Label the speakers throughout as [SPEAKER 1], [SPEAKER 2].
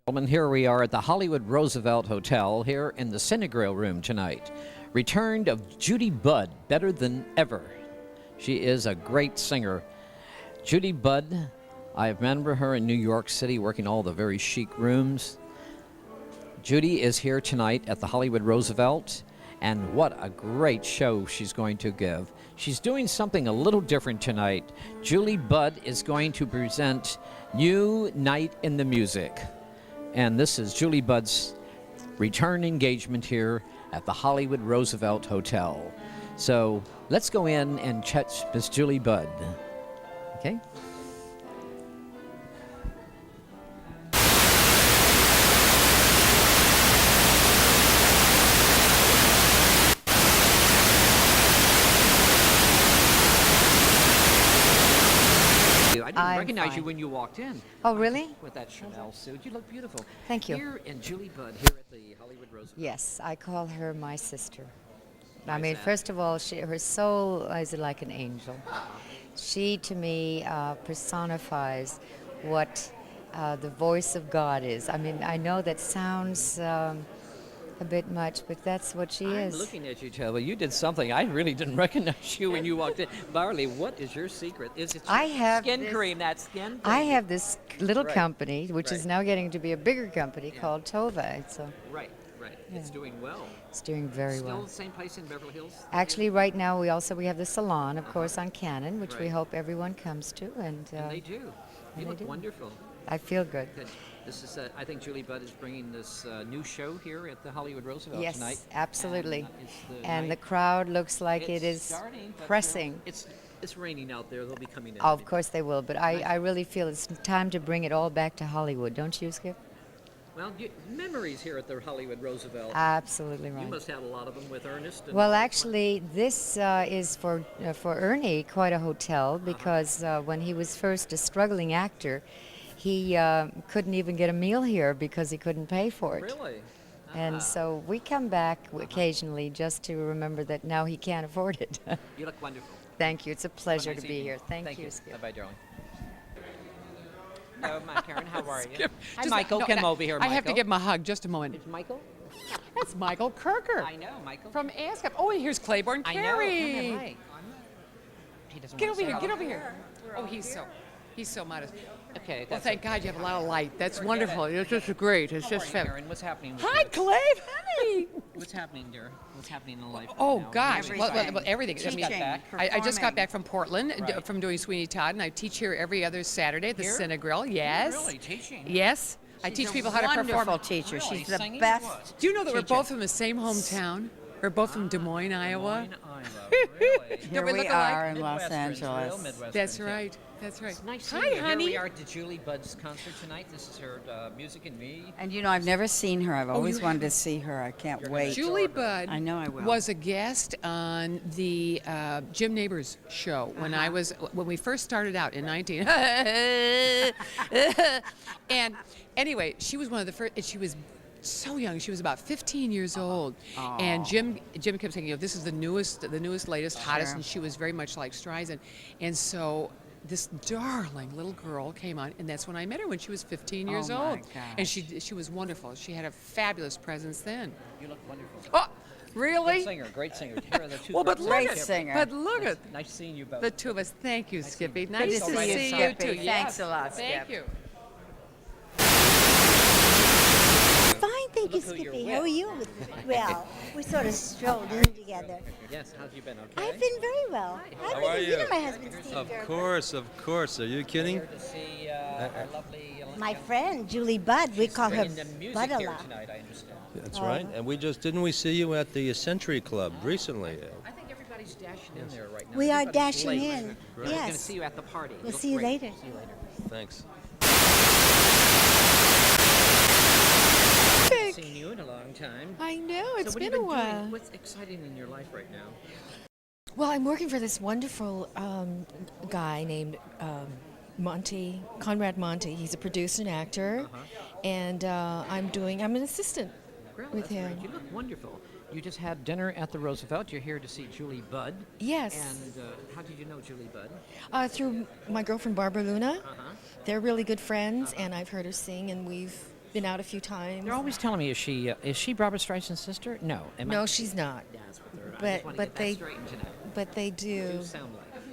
[SPEAKER 1] Gentlemen, here we are at the Hollywood Roosevelt Hotel here in the Cinegrill room tonight. Return of Judy Budd, better than ever. She is a great singer. Judy Budd, I remember her in New York City working all the very chic rooms. Judy is here tonight at the Hollywood Roosevelt, and what a great show she's going to give. She's doing something a little different tonight. Judy Budd is going to present New Night in the Music. And this is Julie Budd's return engagement here at the Hollywood Roosevelt Hotel. So let's go in and check Miss Julie Budd. Okay? I didn't recognize you when you walked in.
[SPEAKER 2] Oh, really?
[SPEAKER 1] With that Chanel suit. You look beautiful.
[SPEAKER 2] Thank you.
[SPEAKER 1] Here in Julie Budd, here at the Hollywood Roosevelt.
[SPEAKER 2] Yes, I call her my sister.
[SPEAKER 1] Why
[SPEAKER 2] I
[SPEAKER 1] is
[SPEAKER 2] mean,
[SPEAKER 1] that?
[SPEAKER 2] first of all, her soul is like an angel. She, to me, personifies what the voice of God is. I mean, I know that sounds a bit much, but that's what she is.
[SPEAKER 1] I'm looking at you, Taylor. You did something. I really didn't recognize you when you walked in. Barley, what is your secret? Is it
[SPEAKER 2] I have
[SPEAKER 1] skin
[SPEAKER 2] this-
[SPEAKER 1] cream, that skin cream?
[SPEAKER 2] I have this little
[SPEAKER 1] Right.
[SPEAKER 2] company, which is
[SPEAKER 1] Right.
[SPEAKER 2] now getting to be a bigger company
[SPEAKER 1] Yeah.
[SPEAKER 2] called Tova. It's
[SPEAKER 1] Right. It's doing well.
[SPEAKER 2] it's doing very
[SPEAKER 1] Still
[SPEAKER 2] well.
[SPEAKER 1] the same place in Beverly Hills?
[SPEAKER 2] Actually, right now we have the salon, of course, on Cannon, which we
[SPEAKER 1] Right.
[SPEAKER 2] hope everyone comes to, and
[SPEAKER 1] And they do. You
[SPEAKER 2] they
[SPEAKER 1] look
[SPEAKER 2] do.
[SPEAKER 1] wonderful.
[SPEAKER 2] I feel good.
[SPEAKER 1] Good. This is, I think Julie Budd is bringing this new show here at the Hollywood Roosevelt
[SPEAKER 2] Yes,
[SPEAKER 1] tonight.
[SPEAKER 2] absolutely.
[SPEAKER 1] And, it's the
[SPEAKER 2] And the
[SPEAKER 1] night-
[SPEAKER 2] crowd looks like it
[SPEAKER 1] it's
[SPEAKER 2] is
[SPEAKER 1] starting, but,
[SPEAKER 2] pressing.
[SPEAKER 1] It's raining out there. They'll be coming in.
[SPEAKER 2] Of course they will, but I really feel it's time to bring it all back to Hollywood, don't you, Skip?
[SPEAKER 1] Well, memories here at the Hollywood Roosevelt.
[SPEAKER 2] Absolutely
[SPEAKER 1] You
[SPEAKER 2] right.
[SPEAKER 1] must have a lot of them with Ernest. And
[SPEAKER 2] Well, actually, this is for Ernie quite a hotel because when he was first a struggling actor, he couldn't even get a meal here because he couldn't pay for it.
[SPEAKER 1] Really?
[SPEAKER 2] And so we come back occasionally just to remember that now he can't afford it.
[SPEAKER 1] You look wonderful.
[SPEAKER 2] Thank you. It's a pleasure
[SPEAKER 1] Nice
[SPEAKER 2] to be
[SPEAKER 1] evening.
[SPEAKER 2] here. Thank you,
[SPEAKER 1] Bye
[SPEAKER 2] Skip.
[SPEAKER 1] bye, darling. Hello, my Karen. How are you?
[SPEAKER 3] Skip,
[SPEAKER 1] Hi,
[SPEAKER 3] just-
[SPEAKER 1] Michael.
[SPEAKER 3] no,
[SPEAKER 1] Come
[SPEAKER 3] and
[SPEAKER 1] over here, Michael.
[SPEAKER 3] I have to give him a hug. Just a moment.
[SPEAKER 1] It's Michael?
[SPEAKER 3] That's Michael Kirker
[SPEAKER 1] I know, Michael.
[SPEAKER 3] from ASCAP. Oh, and here's Claiborne
[SPEAKER 1] I know.
[SPEAKER 3] Carey.
[SPEAKER 1] Come here, hi. He doesn't
[SPEAKER 3] Get
[SPEAKER 1] want
[SPEAKER 3] over
[SPEAKER 1] to
[SPEAKER 3] here.
[SPEAKER 1] say
[SPEAKER 3] Get
[SPEAKER 1] hello.
[SPEAKER 3] over here. Oh, he's so modest.
[SPEAKER 1] Okay.
[SPEAKER 3] Well,
[SPEAKER 1] That's
[SPEAKER 3] thank God you have a lot of light. That's wonderful. It's just great. It's
[SPEAKER 1] How
[SPEAKER 3] just
[SPEAKER 1] are you,
[SPEAKER 3] fab.
[SPEAKER 1] Karen? What's happening? with
[SPEAKER 3] Hi,
[SPEAKER 1] you?
[SPEAKER 3] Clave. Hi.
[SPEAKER 1] What's happening, dear? What's happening in life?
[SPEAKER 3] Oh
[SPEAKER 1] right now?
[SPEAKER 3] gosh,
[SPEAKER 1] Everything.
[SPEAKER 3] well, everything.
[SPEAKER 1] Just got back.
[SPEAKER 3] I just got back from Portland
[SPEAKER 1] Right.
[SPEAKER 3] from doing Sweeney Todd, and I teach here every other Saturday at the
[SPEAKER 1] Here?
[SPEAKER 3] Cinegrill. Yes.
[SPEAKER 1] Really teaching?
[SPEAKER 3] Yes. I teach people how to perform.
[SPEAKER 4] Wonderful teacher.
[SPEAKER 1] Really?
[SPEAKER 4] She's the
[SPEAKER 1] Singing or
[SPEAKER 4] best.
[SPEAKER 1] what?
[SPEAKER 3] Do you know that we're
[SPEAKER 4] teacher.
[SPEAKER 3] both from the same hometown? We're both from Des Moines, Iowa.
[SPEAKER 1] Des Moines, Iowa. Really?
[SPEAKER 4] Here
[SPEAKER 3] we
[SPEAKER 4] we
[SPEAKER 3] look alike?
[SPEAKER 4] are in Los
[SPEAKER 1] Midwesterns, real
[SPEAKER 4] Angeles.
[SPEAKER 1] Midwesterns,
[SPEAKER 3] That's
[SPEAKER 1] yeah.
[SPEAKER 3] right. That's right.
[SPEAKER 1] It's nice
[SPEAKER 3] Hi,
[SPEAKER 1] seeing you.
[SPEAKER 3] honey.
[SPEAKER 1] Here we are at the Julie Budd's concert tonight. This is her Music and Me.
[SPEAKER 4] And you know, I've never seen her. I've always
[SPEAKER 3] you
[SPEAKER 4] wanted to see her. I can't wait.
[SPEAKER 3] Julie Budd
[SPEAKER 4] I know I will.
[SPEAKER 3] was a guest on the Jim Neighbors show when we first started out in 19. And anyway, she was one of the first. And she was so young. She was about 15 years old. And Jim kept saying, this is the newest, latest, hottest.
[SPEAKER 4] Sure.
[SPEAKER 3] And she was very much like Streisand. And so this darling little girl came on, and that's when I met her when she was 15 years
[SPEAKER 4] Oh, my
[SPEAKER 3] old. And
[SPEAKER 4] gosh.
[SPEAKER 3] she was wonderful. She had a fabulous presence then.
[SPEAKER 1] You look wonderful.
[SPEAKER 3] Oh,
[SPEAKER 1] Good
[SPEAKER 3] really?
[SPEAKER 1] singer, great singer. Here are the two.
[SPEAKER 3] Well, but
[SPEAKER 1] girls.
[SPEAKER 3] look
[SPEAKER 4] Great
[SPEAKER 3] at
[SPEAKER 4] singer.
[SPEAKER 3] But look at
[SPEAKER 1] Nice seeing you both.
[SPEAKER 3] the two of us. Thank you, Skippy.
[SPEAKER 1] Good
[SPEAKER 3] Nice
[SPEAKER 4] to
[SPEAKER 3] to
[SPEAKER 4] see you,
[SPEAKER 3] see you
[SPEAKER 4] Skippy.
[SPEAKER 3] too.
[SPEAKER 4] Thanks
[SPEAKER 3] Yes.
[SPEAKER 4] a lot,
[SPEAKER 3] Thank
[SPEAKER 4] Skip.
[SPEAKER 3] you.
[SPEAKER 5] Fine, thank you,
[SPEAKER 1] Look who you're
[SPEAKER 5] Skippy.
[SPEAKER 1] with.
[SPEAKER 5] How are you? Well, we sort of strolled in together.
[SPEAKER 1] Yes, how have you been? Okay.
[SPEAKER 5] I've been very well.
[SPEAKER 6] How are
[SPEAKER 5] You know
[SPEAKER 6] you?
[SPEAKER 5] my husband, Steve
[SPEAKER 6] Of
[SPEAKER 5] Gerber.
[SPEAKER 6] course. Are you kidding?
[SPEAKER 1] Here to see our lovely.
[SPEAKER 5] My friend, Julie Budd. We call her
[SPEAKER 1] bringing the music
[SPEAKER 5] Bud a
[SPEAKER 1] here
[SPEAKER 5] lot.
[SPEAKER 1] tonight, I understand.
[SPEAKER 6] That's right. And didn't we see you at the Century Club recently?
[SPEAKER 1] I think everybody's dashing in there right now.
[SPEAKER 5] We are
[SPEAKER 1] Everybody's
[SPEAKER 5] dashing
[SPEAKER 1] late.
[SPEAKER 5] in.
[SPEAKER 1] We're going to
[SPEAKER 5] Yes.
[SPEAKER 1] see you at the party.
[SPEAKER 5] We'll
[SPEAKER 1] look
[SPEAKER 5] see you
[SPEAKER 1] great.
[SPEAKER 5] later.
[SPEAKER 1] See you later.
[SPEAKER 6] Thanks.
[SPEAKER 1] Haven't seen you in a long time.
[SPEAKER 7] I know,
[SPEAKER 1] So
[SPEAKER 7] it's
[SPEAKER 1] what have
[SPEAKER 7] been
[SPEAKER 1] you
[SPEAKER 7] a
[SPEAKER 1] been doing?
[SPEAKER 7] while.
[SPEAKER 1] What's exciting in your life right now?
[SPEAKER 7] Well, I'm working for this wonderful guy named Conrad Monty. He's a producer and actor, and I'm an assistant
[SPEAKER 1] Well,
[SPEAKER 7] with
[SPEAKER 1] that's
[SPEAKER 7] him.
[SPEAKER 1] great. You look wonderful. You just had dinner at the Roosevelt. You're here to see Julie Budd.
[SPEAKER 7] Yes,
[SPEAKER 1] And how did you know Julie Budd?
[SPEAKER 7] through my girlfriend Barbara Luna.
[SPEAKER 1] Uh-huh.
[SPEAKER 7] They're really good friends, and I've heard her sing, and we've been out a few times.
[SPEAKER 1] They're always telling me, is she Barbra Streisand's sister? No.
[SPEAKER 7] No, she's not.
[SPEAKER 1] That's what they're. I
[SPEAKER 7] But-
[SPEAKER 1] just want to
[SPEAKER 7] but
[SPEAKER 1] get
[SPEAKER 7] they-
[SPEAKER 1] that straightened tonight.
[SPEAKER 7] But they do.
[SPEAKER 1] You sound like.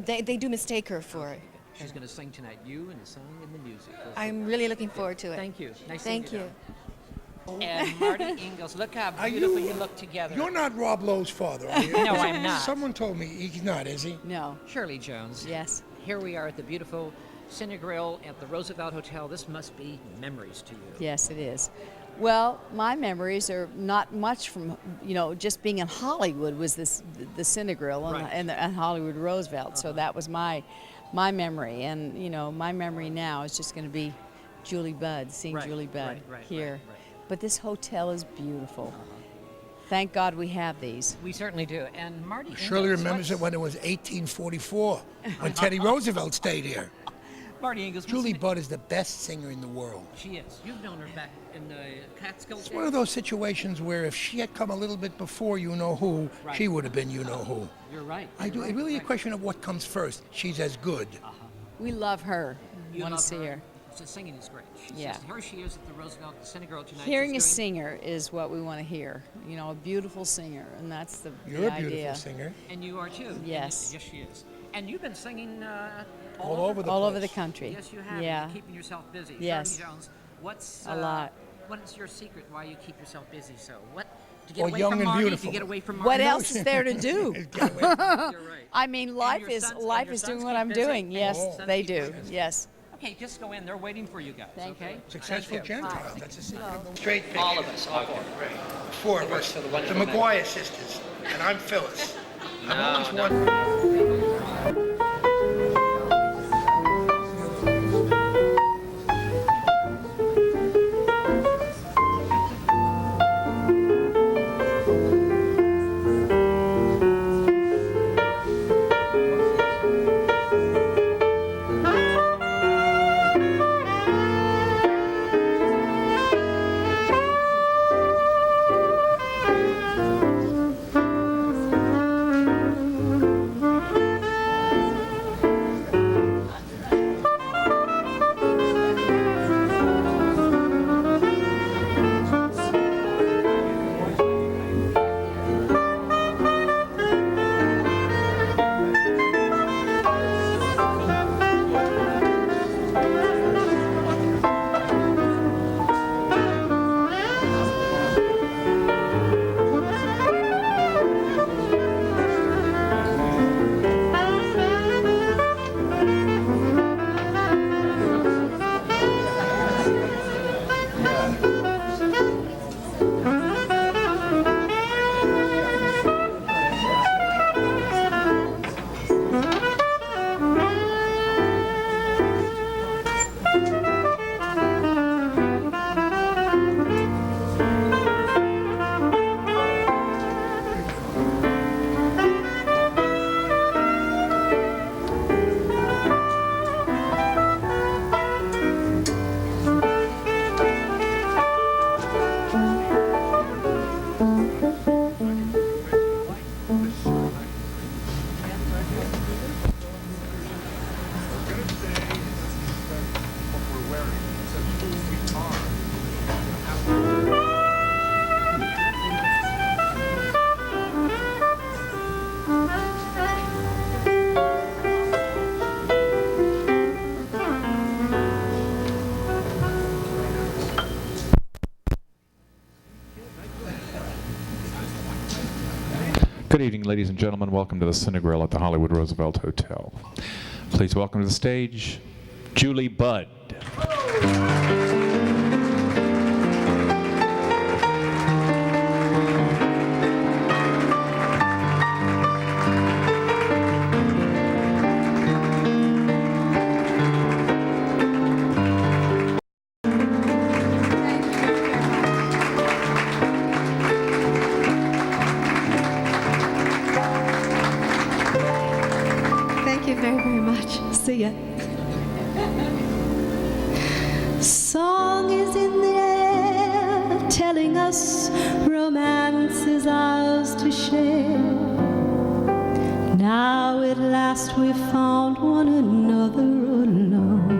[SPEAKER 1] Yeah.
[SPEAKER 7] They do mistake her for it.
[SPEAKER 1] She's going to sing tonight. You and the song and the music.
[SPEAKER 7] I'm really looking forward to it.
[SPEAKER 1] Thank you. Nice
[SPEAKER 7] Thank
[SPEAKER 1] seeing
[SPEAKER 7] you.
[SPEAKER 1] And Marty Ingalls, look how beautiful you look together.
[SPEAKER 8] You're not Rob Lowe's father, are you?
[SPEAKER 1] No, I'm not.
[SPEAKER 8] Someone told me he's not, is he?
[SPEAKER 4] No.
[SPEAKER 1] Shirley Jones.
[SPEAKER 4] Yes.
[SPEAKER 1] Here we are at the beautiful Cinegrill at the Roosevelt Hotel. This must be memories to you.
[SPEAKER 4] Yes, it is. Well, my memories are not much from, just being in Hollywood was the Cinegrill
[SPEAKER 1] Right.
[SPEAKER 4] and Hollywood Roosevelt. So that was my memory. And, my memory now is just going to be Julie Budd, seeing
[SPEAKER 1] Right,
[SPEAKER 4] Julie Budd
[SPEAKER 1] right,
[SPEAKER 4] here.
[SPEAKER 1] right.
[SPEAKER 4] But this hotel is beautiful. Thank God we have these.
[SPEAKER 1] We certainly do. And Marty
[SPEAKER 8] Shirley
[SPEAKER 1] Ingalls,
[SPEAKER 8] remembers it when it was 1844, when Teddy Roosevelt stayed here.
[SPEAKER 1] Marty Ingalls.
[SPEAKER 8] Julie Budd is the best singer in the world.
[SPEAKER 1] She is. You've known her back in the Catskills.
[SPEAKER 8] It's one of those situations where if she had come a little bit before you-know-who,
[SPEAKER 1] Right.
[SPEAKER 8] she would have been you-know-who.
[SPEAKER 1] You're right.
[SPEAKER 8] It's really a question of what comes first. She's as good.
[SPEAKER 4] We love her.
[SPEAKER 1] You
[SPEAKER 4] Want to
[SPEAKER 1] love
[SPEAKER 4] see her.
[SPEAKER 1] The singing is great. She's
[SPEAKER 4] Yeah.
[SPEAKER 1] just, here she is at the Roosevelt Cinegrill tonight.
[SPEAKER 4] Hearing a
[SPEAKER 1] She's doing-
[SPEAKER 4] singer is what we want to hear. A beautiful singer, and that's the
[SPEAKER 8] You're a
[SPEAKER 4] idea.
[SPEAKER 8] beautiful singer.
[SPEAKER 1] And you are too.
[SPEAKER 4] Yes.
[SPEAKER 1] Yes, she is. And you've been singing
[SPEAKER 8] All over the
[SPEAKER 4] All
[SPEAKER 8] place.
[SPEAKER 4] over the country.
[SPEAKER 1] Yes, you have.
[SPEAKER 4] Yeah.
[SPEAKER 1] You're keeping yourself busy.
[SPEAKER 4] Yes.
[SPEAKER 1] Shirley Jones, what's
[SPEAKER 4] A lot.
[SPEAKER 1] What's your secret why you keep yourself busy so? What to get
[SPEAKER 8] Or
[SPEAKER 1] away
[SPEAKER 8] young
[SPEAKER 1] from
[SPEAKER 8] and
[SPEAKER 1] Marty?
[SPEAKER 8] beautiful.
[SPEAKER 1] To get away from
[SPEAKER 4] What
[SPEAKER 1] Marty?
[SPEAKER 4] else is there to do?
[SPEAKER 8] Get away from it.
[SPEAKER 1] You're right.
[SPEAKER 4] I mean, life
[SPEAKER 1] your
[SPEAKER 4] is
[SPEAKER 1] sons- and
[SPEAKER 4] life
[SPEAKER 1] your
[SPEAKER 4] is
[SPEAKER 1] sons
[SPEAKER 4] doing what
[SPEAKER 1] keep
[SPEAKER 4] I'm
[SPEAKER 1] busy?
[SPEAKER 4] doing.
[SPEAKER 1] And
[SPEAKER 4] Yes,
[SPEAKER 1] your sons
[SPEAKER 4] they
[SPEAKER 1] keep
[SPEAKER 4] do.
[SPEAKER 1] busy?
[SPEAKER 4] Yes.
[SPEAKER 1] Okay, just go in. They're waiting for you guys.
[SPEAKER 4] Thank
[SPEAKER 1] okay.
[SPEAKER 4] you.
[SPEAKER 8] Successful
[SPEAKER 1] Thank you.
[SPEAKER 8] Gentile. That's a secret. Straight figure.
[SPEAKER 1] All of us. Okay.
[SPEAKER 8] Four of us. The McGuire sisters. And I'm Phyllis. I've always wanted...
[SPEAKER 9] Good evening, ladies and gentlemen. Welcome to the Cinegrill at the Hollywood Roosevelt Hotel. Please welcome to the stage, Julie Budd.
[SPEAKER 10] Thank you very, very much. See ya. Song is in the air, telling us romance is ours to share. Now at last we found one another alone.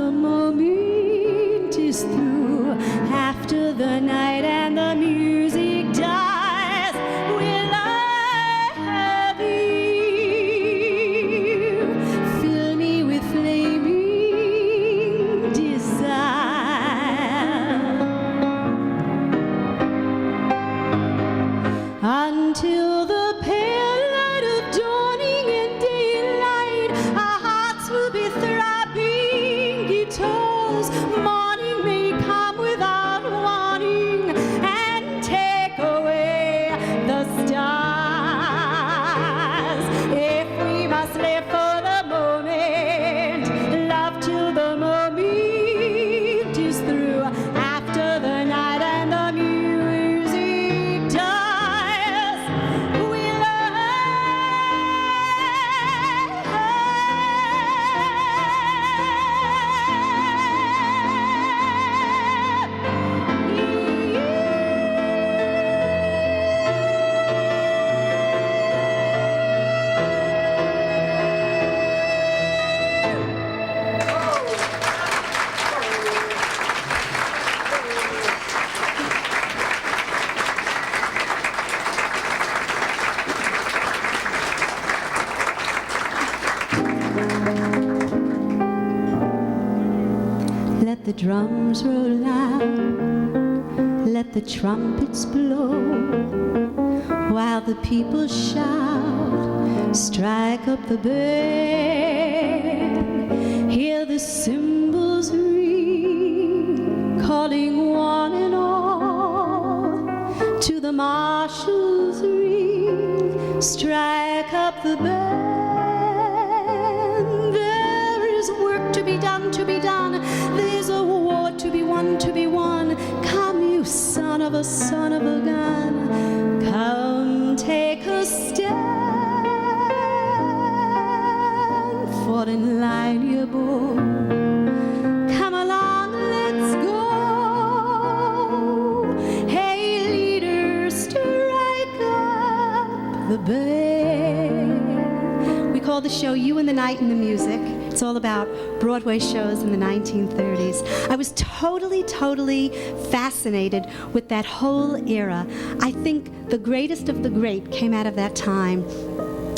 [SPEAKER 10] the moment is through, after the night and the music dies, will I have you? Fill me with flaming desire until the pale light of dawning and daylight, our hearts will be throbbing guitars. Morning may come without warning and take away the stars. If we must live for the moment, love till the moment is through, after the night and the music dies, will I Let the drums roll out, let the trumpets blow, while the people shout, strike up the band, hear the cymbals ring, calling one and all to the marshal's ring, strike up the band. There is work to be done, to be done. There's a war to be won, to be won. Come, you son of a gun, come take a stand. Fall in line, you boy. Come along, let's go. Hey, leader, strike up the band. We call the show You and the Night and the Music. It's all about Broadway shows in the 1930s. I was totally fascinated with that whole era. I think the greatest of the great came out of that time.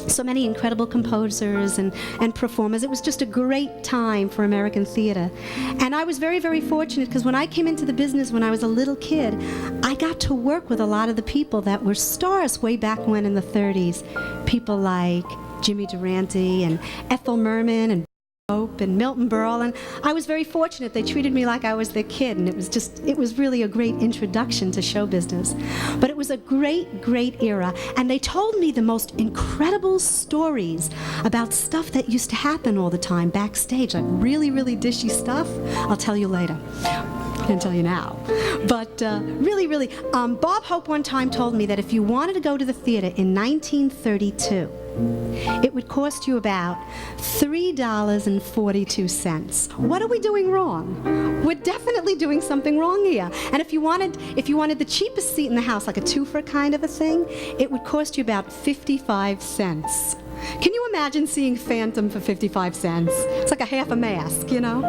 [SPEAKER 10] So many incredible composers and performers. It was just a great time for American theater. And I was very fortunate because when I came into the business when I was a little kid, I got to work with a lot of the people that were stars way back when in the 30s. People like Jimmy Durante and Ethel Merman and Hope and Milton Berle, and I was very fortunate. They treated me like I was their kid, and it was really a great introduction to show business. But it was a great era, and they told me the most incredible stories about stuff that used to happen all the time backstage, like really dishy stuff. I'll tell you later. I can tell you now. But really, Bob Hope one time told me that if you wanted to go to the theater in 1932, it would cost you about $3.42. What are we doing wrong? We're definitely doing something wrong here. And if you wanted the cheapest seat in the house, like a twofer kind of a thing, it would cost you about 55 cents. Can you imagine seeing Phantom for 55 cents? It's like a half a mask, you know?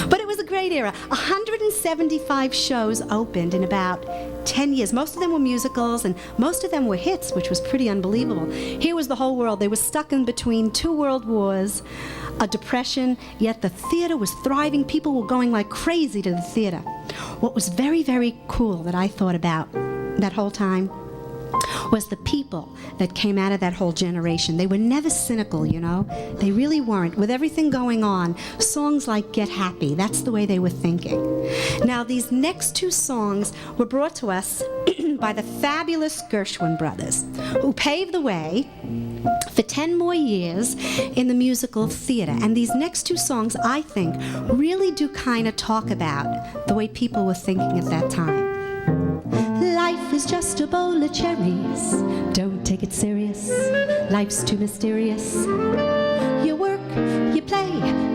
[SPEAKER 10] But it was a great era. 175 shows opened in about 10 years. Most of them were musicals, and most of them were hits, which was pretty unbelievable. Here was the whole world. They were stuck in between 2 world wars, a depression, yet the theater was thriving. People were going like crazy to the theater. What was very cool that I thought about that whole time was the people that came out of that whole generation. They were never cynical, you know? They really weren't. With everything going on, songs like Get Happy, that's the way they were thinking. Now, these next 2 songs were brought to us by the fabulous Gershwin brothers, who paved the way for 10 more years in the musical theater. And these next 2 songs, I think, really do kind of talk about the way people were thinking at that time. Life is just a bowl of cherries. Don't take it serious. Life's too mysterious. You work, you play,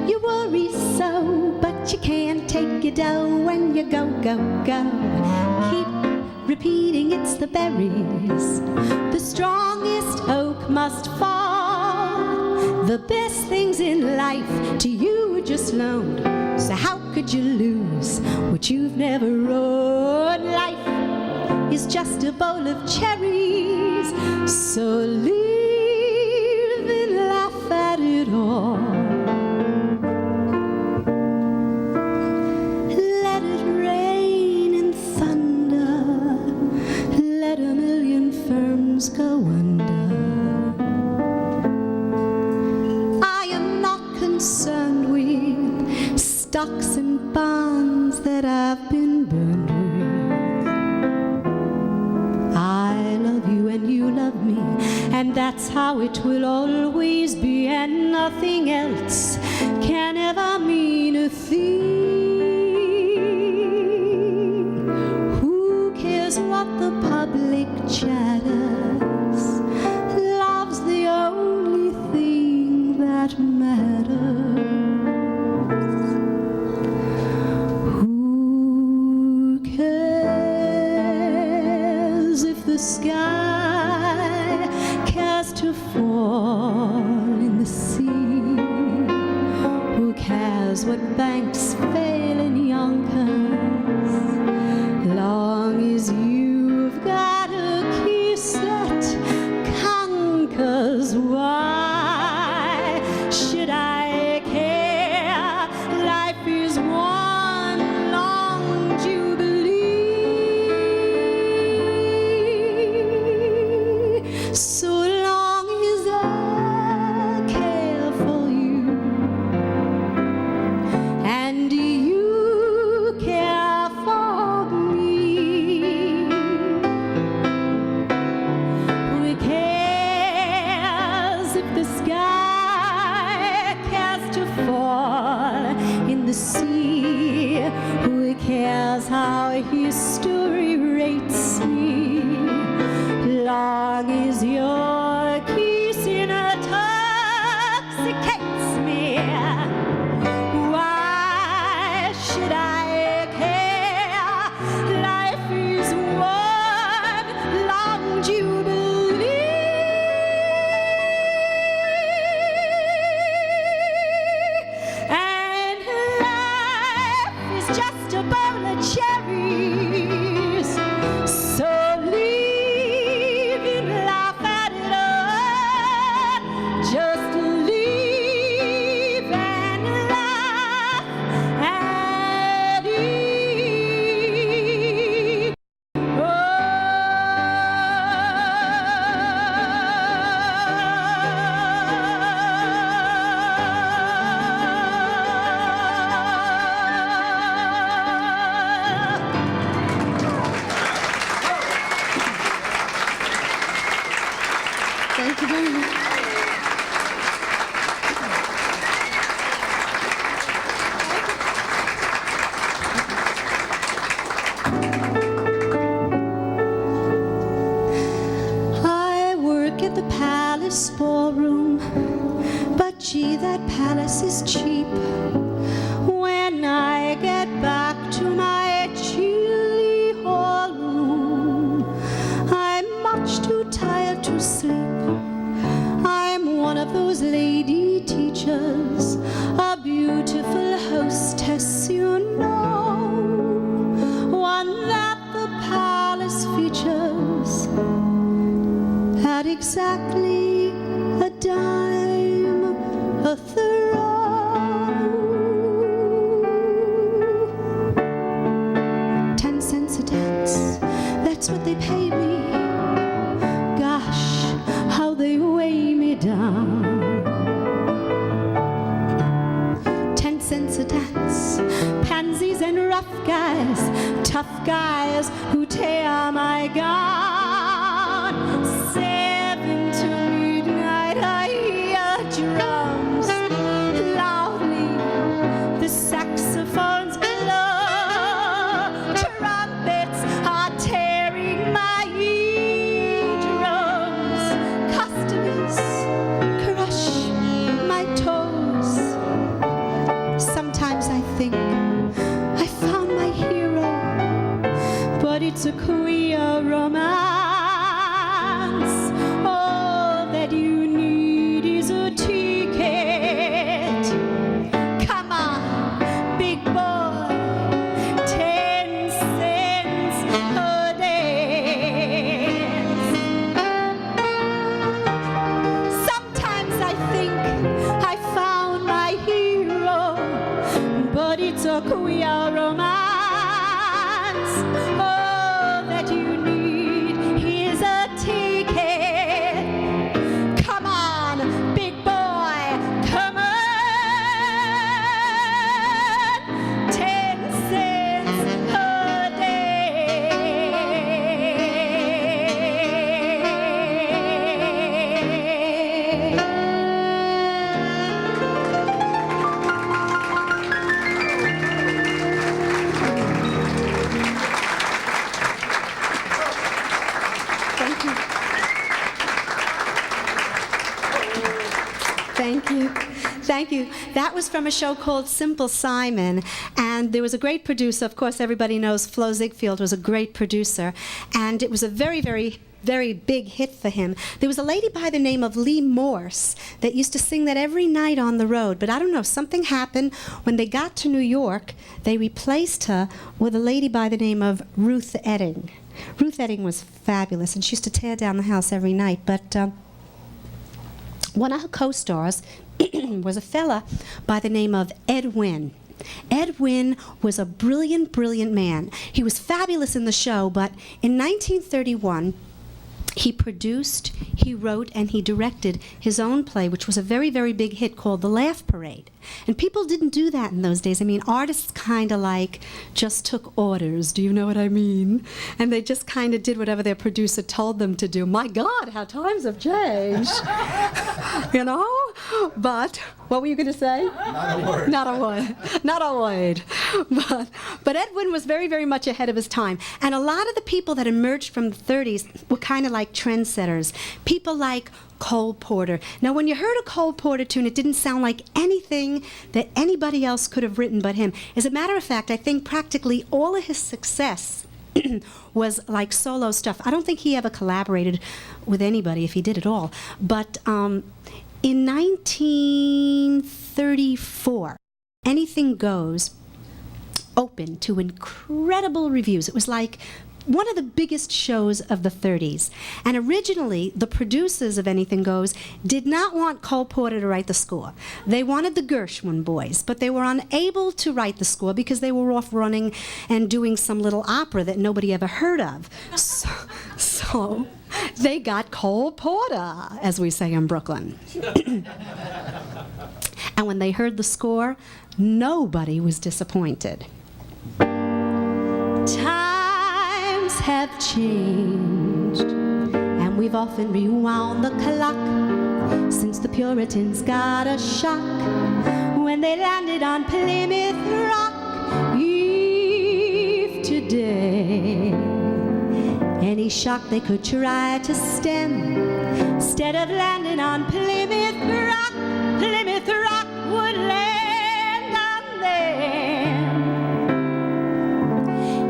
[SPEAKER 10] you worry so, but you can't take your dough when you go. Keep repeating it's the berries. The strongest oak must fall. The best things in life to you are just loaned. So how could you lose what you've never won? Life is just a bowl of cherries. So live and laugh at it all. Let it rain and thunder. Let a million firms go under. I am not concerned with stocks and bonds that I've been burned with. I love you and you love me, and that's how it will always be, and nothing else can ever mean a thing. Who cares what the public chatters? Love's the only thing that matters. Who cares if the sky cares to fall in the sea? Who cares what banks fail in Yonkers? Long as you've got a kiss that conquers. Why should I care? Life is one long jubilee. So long as I care for you and you care for me, who cares if the sky cares to fall in the sea? Who cares how history rates me? Long as your kiss intoxicates me. Why should I care? Life is one long jubilee. And life is just a bowl of cherries. So live and laugh at it all. Just live and laugh at it Thank you very much. I work at the Palace Ballroom, but gee, that palace is cheap. When I get back to my chilly hall room, I'm much too tired to sleep. I'm one of those lady teachers, a beautiful hostess, you know, one that the palace features at exactly a dime a throw. 10 cents a dance, that's what they pay me. Gosh, how they weigh me down. 10 cents a dance, pansies and rough guys, tough guys who tear my gown. 7 to midnight, I hear drums loudly, the saxophones below, trumpets are tearing my eardrums, customers crush my toes. Sometimes I think I found my hero, but it's a queer romance. All that you need is a ticket. Come on, big queer romance. All that you need, here's a ticket. Come on, big boy, come on. 10 cents a Thank you. That was from a show called Simple Simon, and there was a great producer. Of course, everybody knows Flo Ziegfeld was a great producer, and it was a very, very, very big hit for him. There was a lady by the name of Lee Morse that used to sing that every night on the road, but I don't know, something happened. When they got to New York, they replaced her with a lady by the name of Ruth Etting. Ruth Etting was fabulous, and she used to tear down the house every night, but one of her co-stars was a fella by the name of Ed Wynn. Ed Wynn was a brilliant, brilliant man. He was fabulous in the show, but in 1931, he produced, he wrote, and he directed his own play, which was a very, very big hit called The Laugh Parade. And people didn't do that in those days. I mean, artists kind of like just took orders, do you know what I mean? And they just kind of did whatever their producer told them to do. My God, how times have changed. You know? But, what were you going to say? Not a word. Not a word. Not a word. But Ed Wynn was very, very much ahead of his time. And a lot of the people that emerged from the 30s were kind of like trendsetters. People like Cole Porter. Now, when you heard a Cole Porter tune, it didn't sound like anything that anybody else could have written but him. As a matter of fact, I think practically all of his success was like solo stuff. I don't think he ever collaborated with anybody, if he did at all. But in 1934, Anything Goes opened to incredible reviews. It was like one of the biggest shows of the 30s. And originally, the producers of Anything Goes did not want Cole Porter to write the score. They wanted the Gershwin boys, but they were unable to write the score because they were off running and doing some little opera that nobody ever heard of. So they got Cole Porter, as we say in Brooklyn. And when they heard the score, nobody was disappointed. Times have changed, and we've often rewound the clock since the Puritans got a shock when they landed on Plymouth Rock. If today any shock they could try to stem, instead of landing on Plymouth Rock would land on them.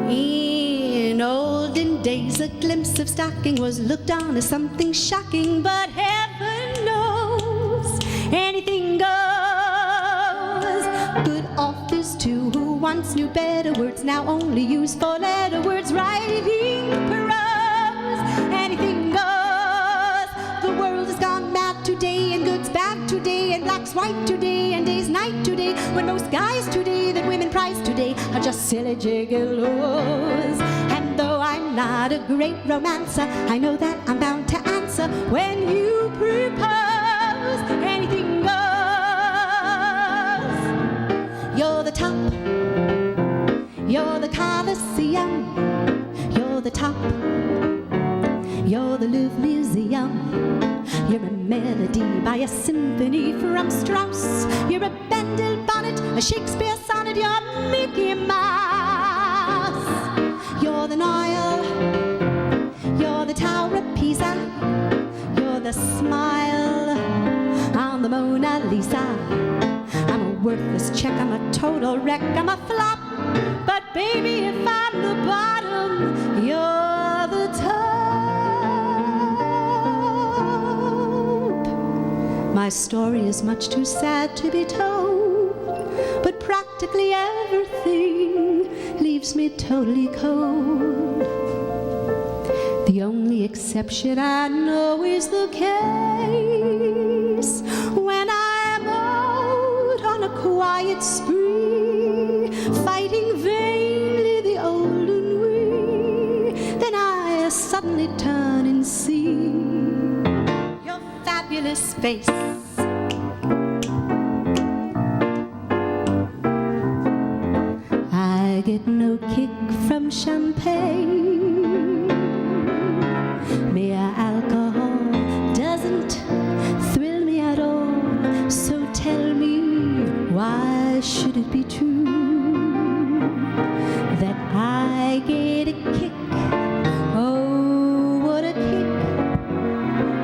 [SPEAKER 10] In olden days, a glimpse of stocking was looked on as something shocking, but heaven knows anything goes. Good authors, too, who once knew better words, now only use four-letter words, writing prose. Anything goes. The world has gone mad today, and good's bad today, and black's white today, and day's night today, when most guys today that women prize today are just silly gigolos. And though I'm not a great romancer, I know that I'm bound to answer when you propose. Anything goes. You're the top. You're the Colosseum. You're the top. You're the Louvre Museum. You're a melody by a symphony from Strauss. You're a Bendel bonnet, a Shakespeare sonnet. You're Mickey Mouse. You're the Nile. You're the Tower of Pisa. You're the smile on the Mona Lisa. I'm a worthless check. I'm a total wreck. I'm a flop. But baby, if I'm the bottom, you're the top. My story is much too sad to be told, but practically everything leaves me totally cold. The only exception I know is the case when I'm out on a quiet spree, his face. I get no kick from champagne. Mere alcohol doesn't thrill me at all. So tell me, why should it be true that I get a kick? Oh, what a kick!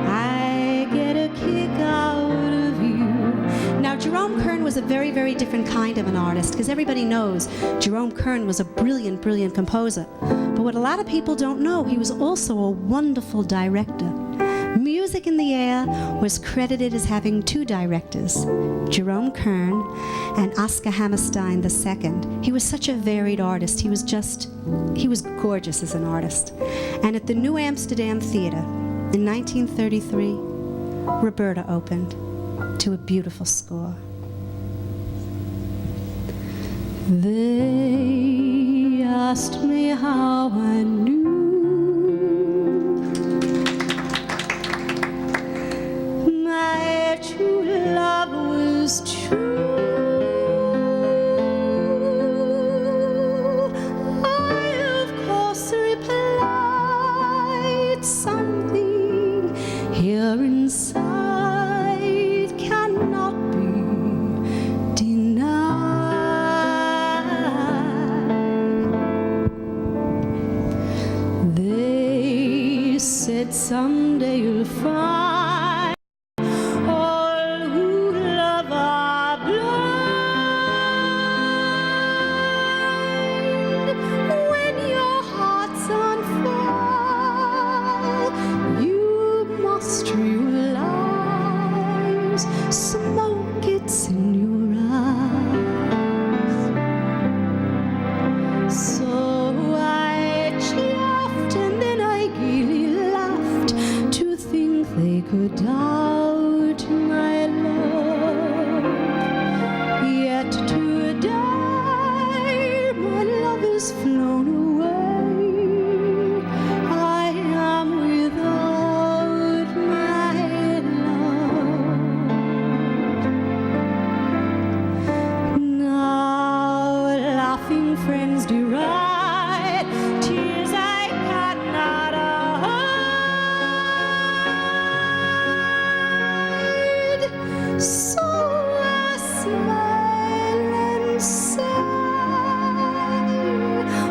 [SPEAKER 10] I get a kick out of you. Now, Jerome Kern was a very, very different kind of an artist, because everybody knows Jerome Kern was a brilliant, brilliant composer. But what a lot of people don't know, he was also a wonderful director. Music in the Air was credited as having two directors, Jerome Kern and Oscar Hammerstein II. He was such a varied artist. He was gorgeous as an artist. And at the New Amsterdam Theater in 1933, Roberta opened to a beautiful score. They asked me how I knew my true love was true. I, of course, replied, something here inside cannot be denied. They said someday you'll find all who love are blind. When your heart's on fire, you must realize smoke it's in your eyes. So I chaffed and then I gaily laughed to think they could doubt my love. Yet today my love is flown away. I am without my love. Now laughing friends deride tears I cannot hide. So I smile and sigh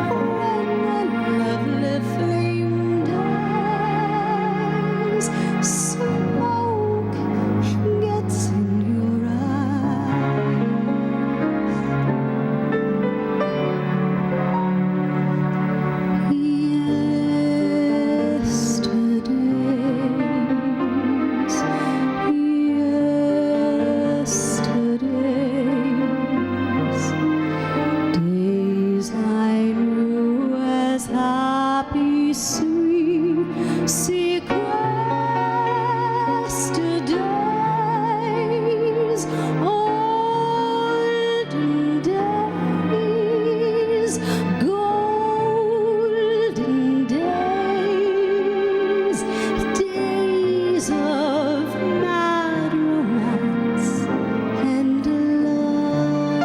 [SPEAKER 10] when the lovely flame dies. Smoke gets in your Yesterdays, days I knew as happy, sweet, sequestered days, olden days, golden days, days of mad romance and love.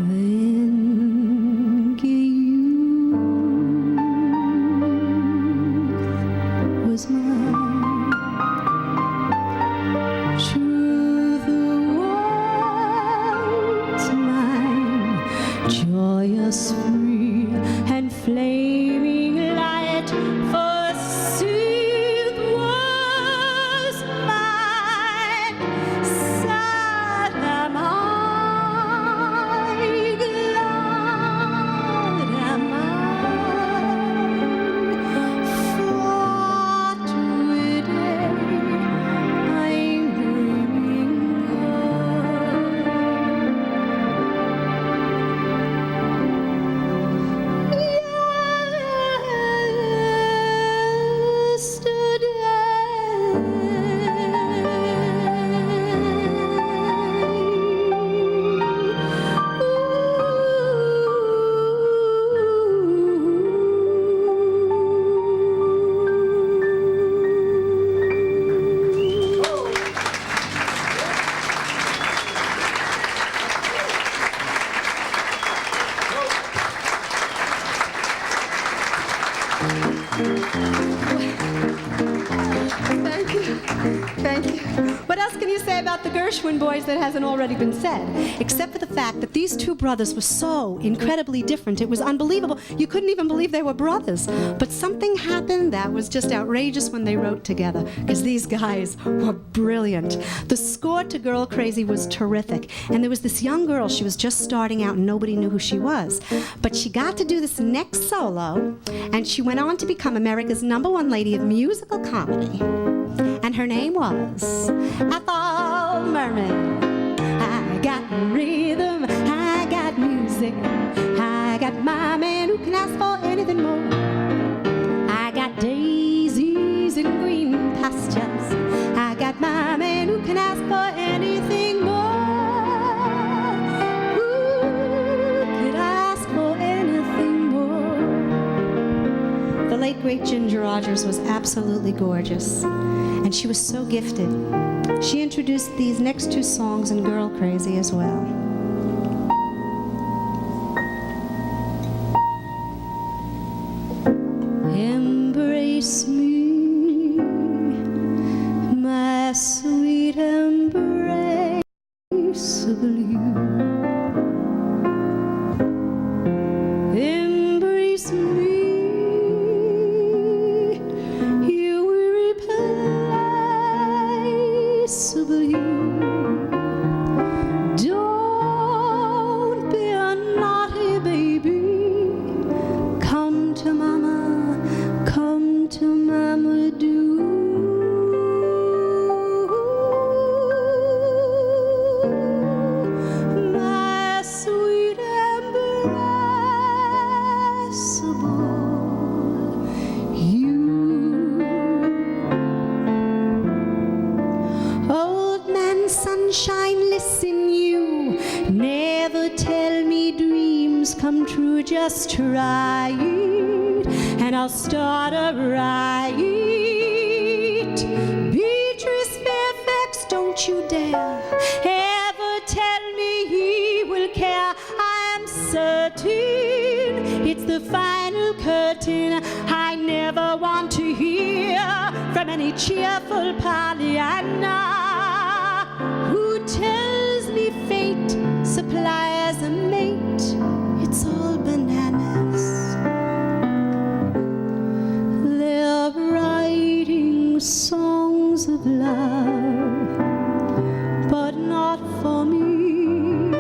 [SPEAKER 10] Then gay youth was mine. True the Gershwin boys that hasn't already been said, except for the fact that these two brothers were so incredibly different. It was unbelievable. You couldn't even believe they were brothers. But something happened that was just outrageous when they wrote together, because these guys were brilliant. The score to Girl Crazy was terrific. And there was this young girl, she was just starting out and nobody knew who she was. But she got to do this next solo, and she went on to become America's #1 lady of musical comedy. And her name was Ethel Merman. I got rhythm, I got music, I got my man who can ask for anything more. I got daisies and green pastures, I got my man who can ask for anything more. Who could ask for anything more? The late great Ginger Rodgers was absolutely gorgeous. And she was so gifted. She introduced these next two songs in Girl Crazy as well. Embrace me, my sweet embrace of you. Embrace me. Don't be a naughty baby. Come to mama, do. My sweet embraceable you. Old man sunshine, listen you. Never tell me dreams come true. Just try it, and I'll start a riot. Beatrice Fairfax, don't you dare ever tell me he will care. I am certain it's the final curtain. I never want to hear from any cheerful Pollyanna who tells me fate supplies a mate. It's all bananas. They're writing songs of love, but not for me.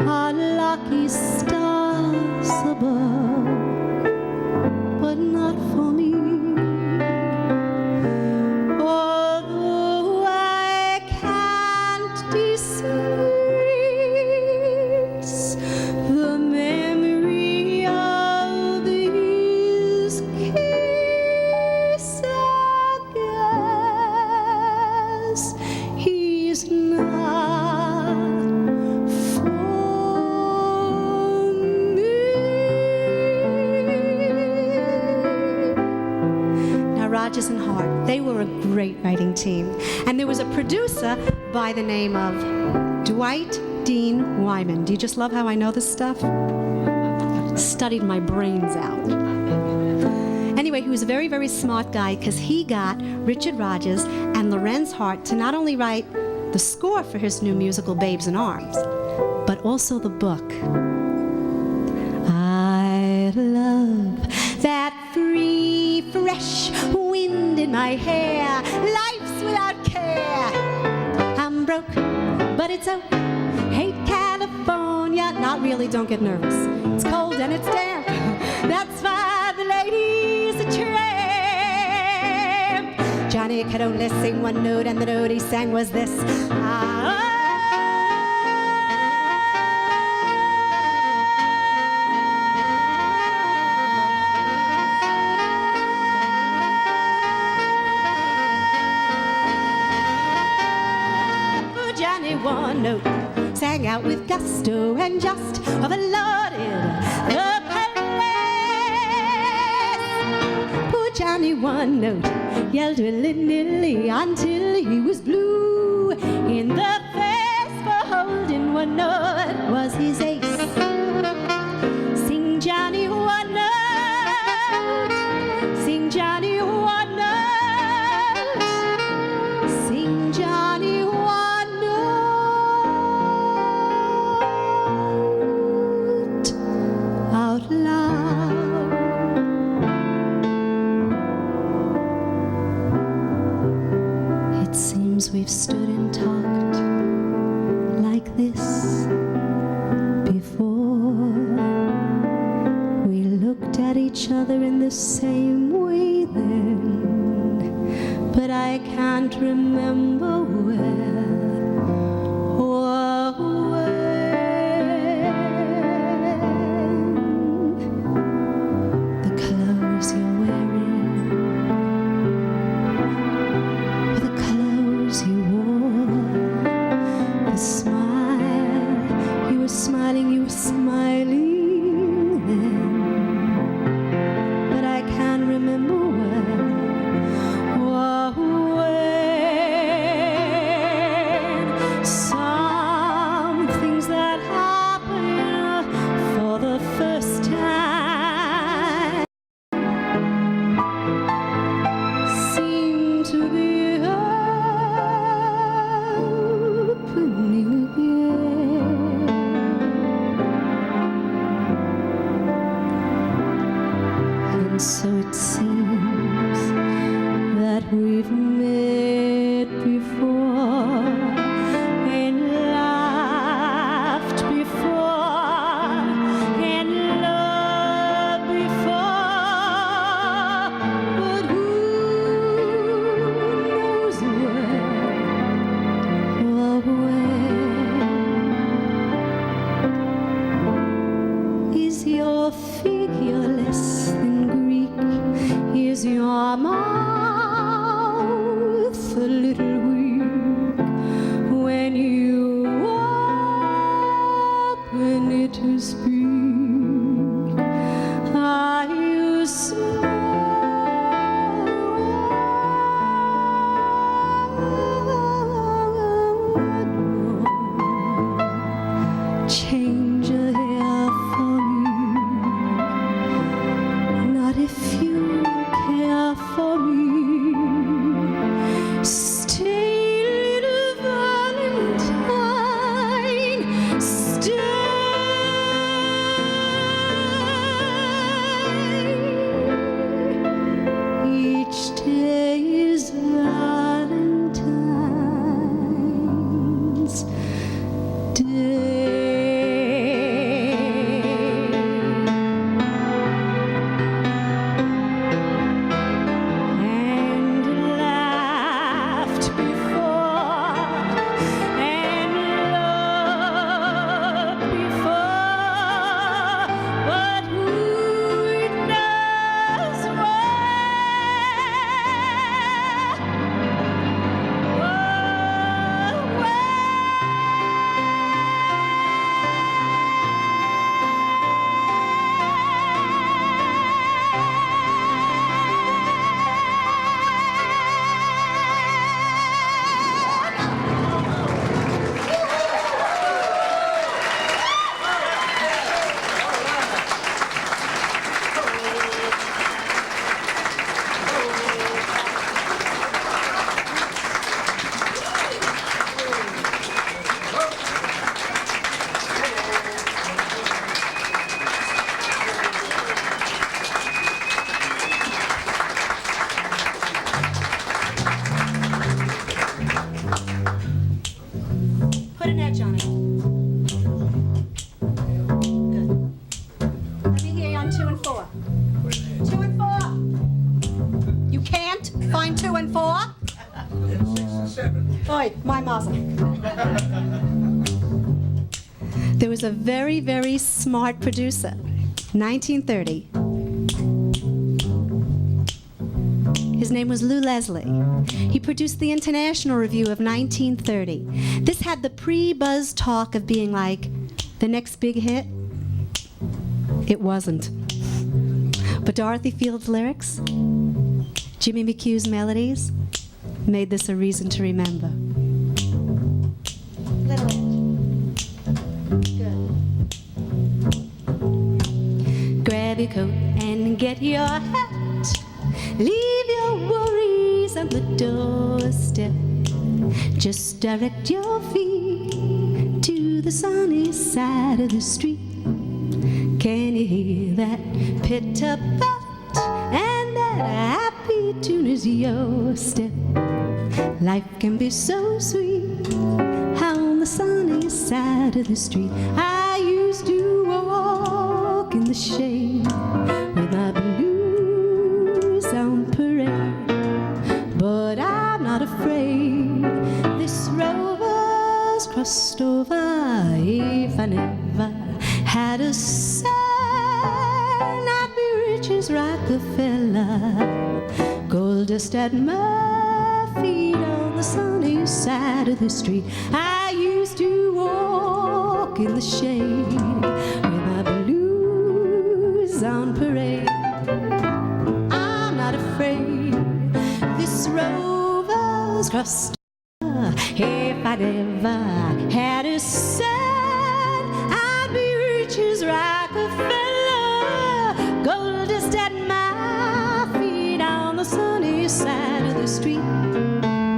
[SPEAKER 10] Our lucky stars above, but not for me. Although I can't dismiss the memory of his kiss, I guess he's not for me. Now, Rodgers and Hart, they were a great writing team. And there was a producer by the name of Dwight Dean Wyman. Do you just love how I know this stuff? Studied my brains out. Anyway, he was a very, very smart guy because he got Richard Rodgers and Lorenz Hart to not only write the score for his new musical Babes in Arms, but also the book. I love that free, fresh wind in my hair. Life's without care. I'm broke, but it's okay. Hate California. Not really, don't get nervous. It's cold and it's damp. That's why the lady's a tramp. Johnny could only sing one note, and the note he sang was this. Johnny one note, sang out with gusto and just overloaded the place. Poor Johnny one note, yelled willy-nilly until he was blue in the face for holding one note was his ace. Sing Johnny one note, sing Johnny one note, sing Johnny one. awesome. There was a very, very smart producer, 1930. His name was Lou Leslie. He produced the International Review of 1930. This had the pre-buzz talk of being like the next big hit. It wasn't. But Dorothy Field's lyrics, Jimmy McHugh's melodies, made this a reason to remember. Grab your coat and get your hat. Leave your worries on the doorstep. Just direct your feet to the sunny side of the street. Can you hear that pitter-pat? And that happy tune is your step. Life can be so sweet on the sunny side of the street. I used to walk in the shade with my blues on parade, but I'm not afraid. This rover's crossed over. If I never had a son, I'd be rich as Rockefeller. Gold dust at my feet on the sunny side of the street. I used to walk in the shade with my blues on parade. I'm not afraid. This rover's crossed over. If I never had a son, I'd be rich as Rockefeller. Gold dust at my feet on the sunny side of the street. On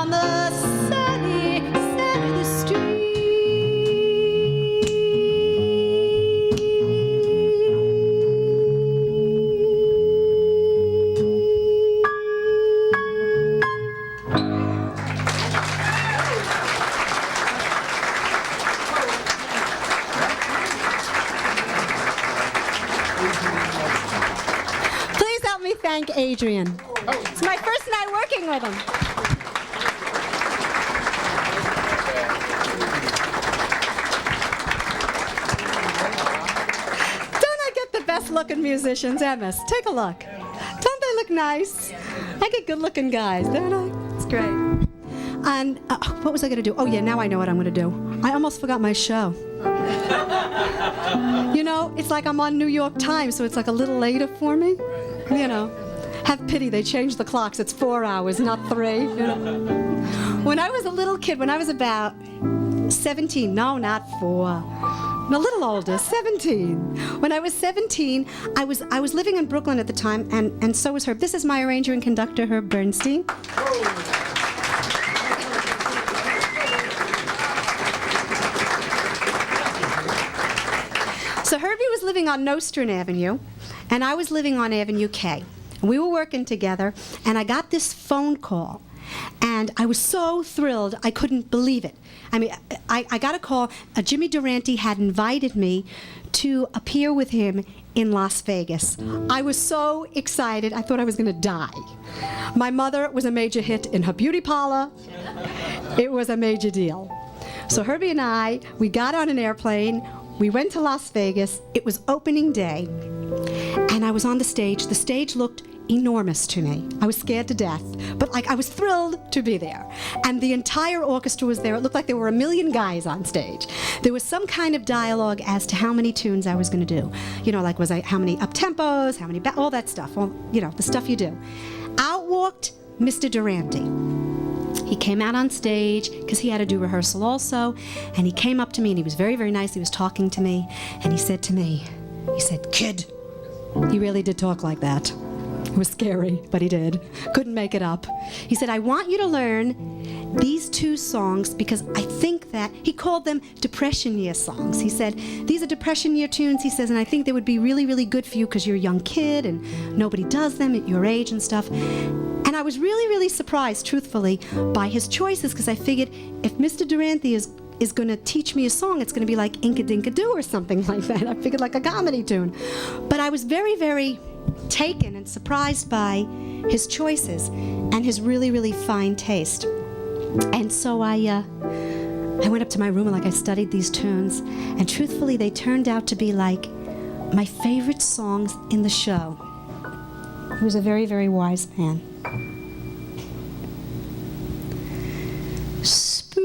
[SPEAKER 10] the sunny side of the street. Please help me thank Adrian. It's my first night working with him. Don't I get the best looking musicians, Emmis? Take a look. Don't they look nice? I get good looking guys, don't I? It's great. And what was I going to do? Oh yeah, now I know what I'm going to do. I almost forgot my show. You know, it's like I'm on New York Times, so it's like a little later for me. You know, have pity, they changed the clocks. It's 4 hours, not 3. You know? When I was a little kid, when I was about 17, no, not 4. I'm a little older, 17. When I was 17, I was living in Brooklyn at the time, and so was Herb. This is my arranger and conductor, Herb Bernstein. So Herbie was living on Nostrand Avenue, and I was living on Avenue K. And we were working together, and I got this phone call, and I was so thrilled I couldn't believe it. I mean, I got a call. Jimmy Durante had invited me to appear with him in Las Vegas. I was so excited, I thought I was going to die. My mother was a major hit in her beauty parlor. It was a major deal. So Herbie and I, we got on an airplane. We went to Las Vegas. It was opening day, and I was on the stage. The stage looked enormous to me. I was scared to death, but like I was thrilled to be there. And the entire orchestra was there. It looked like there were 1 million guys on stage. There was some kind of dialogue as to how many tunes I was going to do. You know, like how many up-tempos, how many, all that stuff, all, you know, the stuff you do. Out walked Mr. Durante. He came out on stage because he had to do rehearsal also, and he came up to me and he was very, very nice. He was talking to me, and he said to me, he said, "Kid," he really did talk like that. It was scary, but he did. Couldn't make it up. He said, "I want you to learn these 2 songs because I think that," he called them depression year songs. He said, "These are depression year tunes," he says, "and I think they would be really, really good for you because you're a young kid and nobody does them at your age and stuff." And I was really, really surprised, truthfully, by his choices because I figured if Mr. Durante is going to teach me a song, it's going to be like Inka-Dinka-Doo or something like that. I figured like a comedy tune. But I was very, very taken and surprised by his choices and his really, really fine taste. And so I went up to my room and I studied these tunes, and truthfully they turned out to be like my favorite songs in the show. He was a very, very wise man. Spring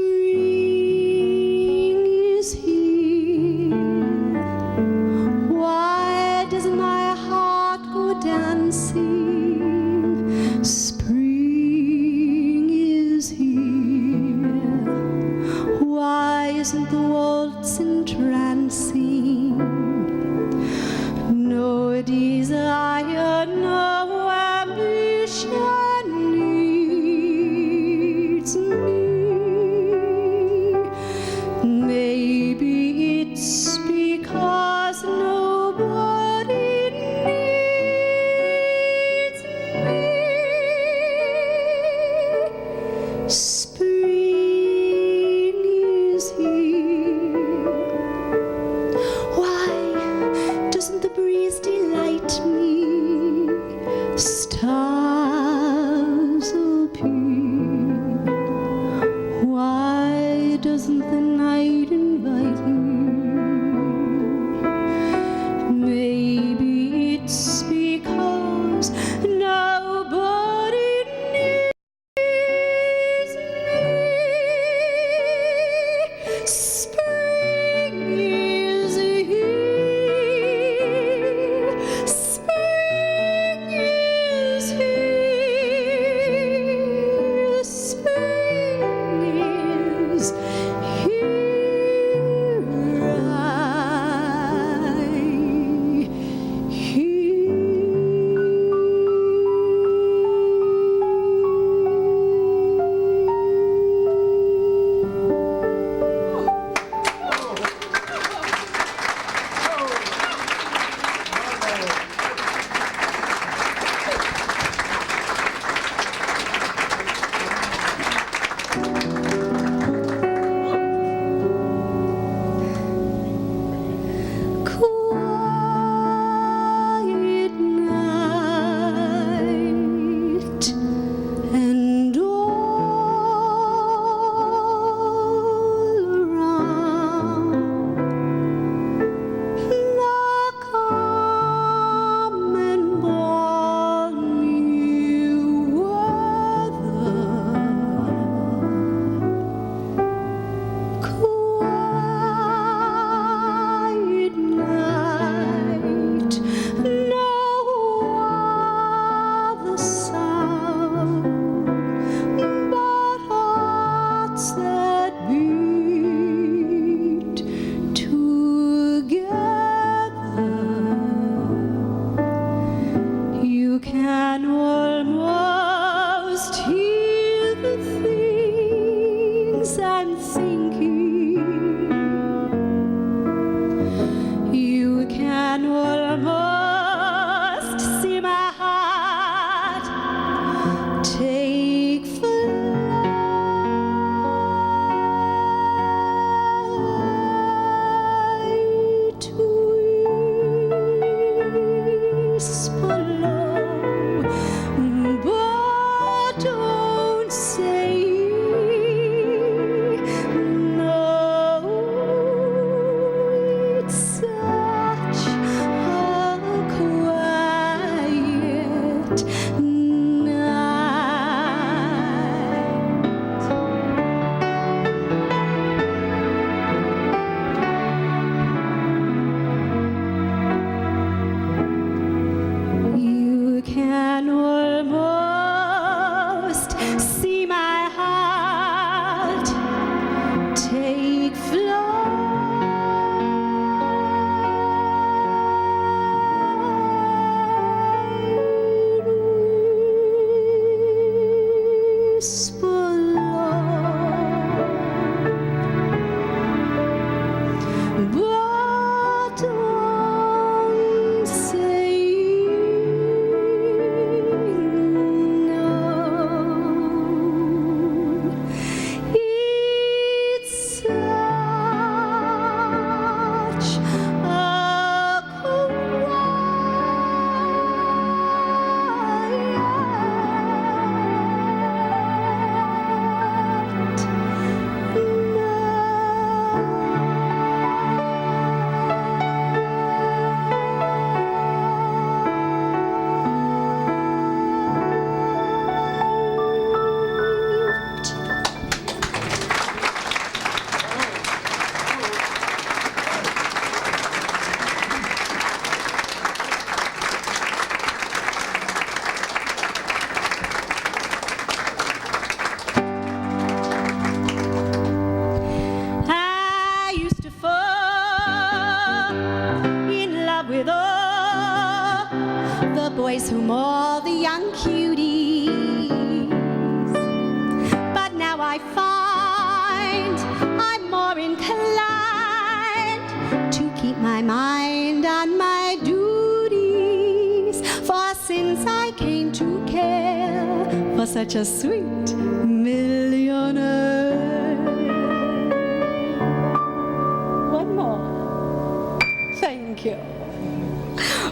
[SPEAKER 10] is here. Why doesn't my heart go dancing? Spring is here. Why isn't the waltz entrancing? No desire, no ambition needs me. Maybe it's because nobody needs me. Spring is here. boys whom all the young cuties. But now I find I'm more inclined to keep my mind on my duties. For since I came to care for such a sweet millionaire. One more. Thank you.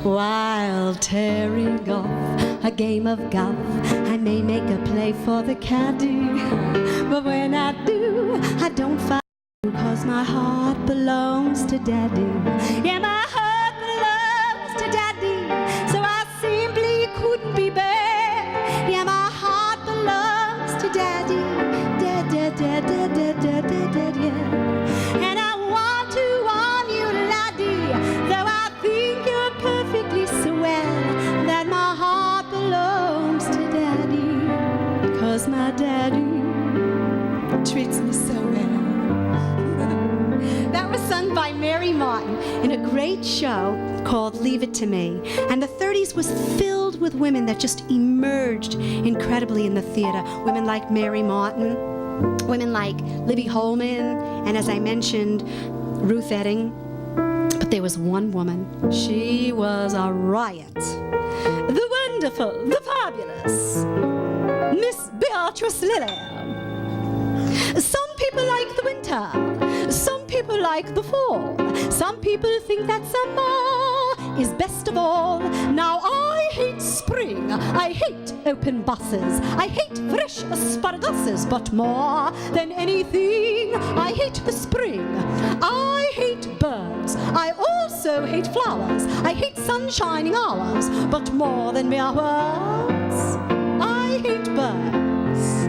[SPEAKER 10] While tearing off a game of golf, I may make a play for the caddy. But when I do, I don't fight, 'cause my heart belongs to Daddy. Yeah, my heart belongs to Daddy, so I simply couldn't be bad. Yeah, my heart belongs to Daddy. Dad, dad, dad, dad, dad, dad, dad, dad, yeah. And I want to warn you, laddie, though I think you're perfectly swell, that my heart belongs to Daddy, 'cause my daddy treats me so well. That was sung by Mary Martin in a great show called Leave It to Me. And the 30s was filled with women that just emerged incredibly in the theater. Women like Mary Martin, women like Libby Holman, and as I mentioned, Ruth Etting. But there was one woman. She was a riot. The wonderful, the fabulous Miss Beatrice Lilly. Some people like the winter. Some people like the fall. Some people think that summer is best of all. Now I hate spring. I hate open buses. I hate fresh asparaguses. But more than anything, I hate the spring. I hate birds. I also hate flowers. I hate sun-shining hours. But more than mere words, I hate birds.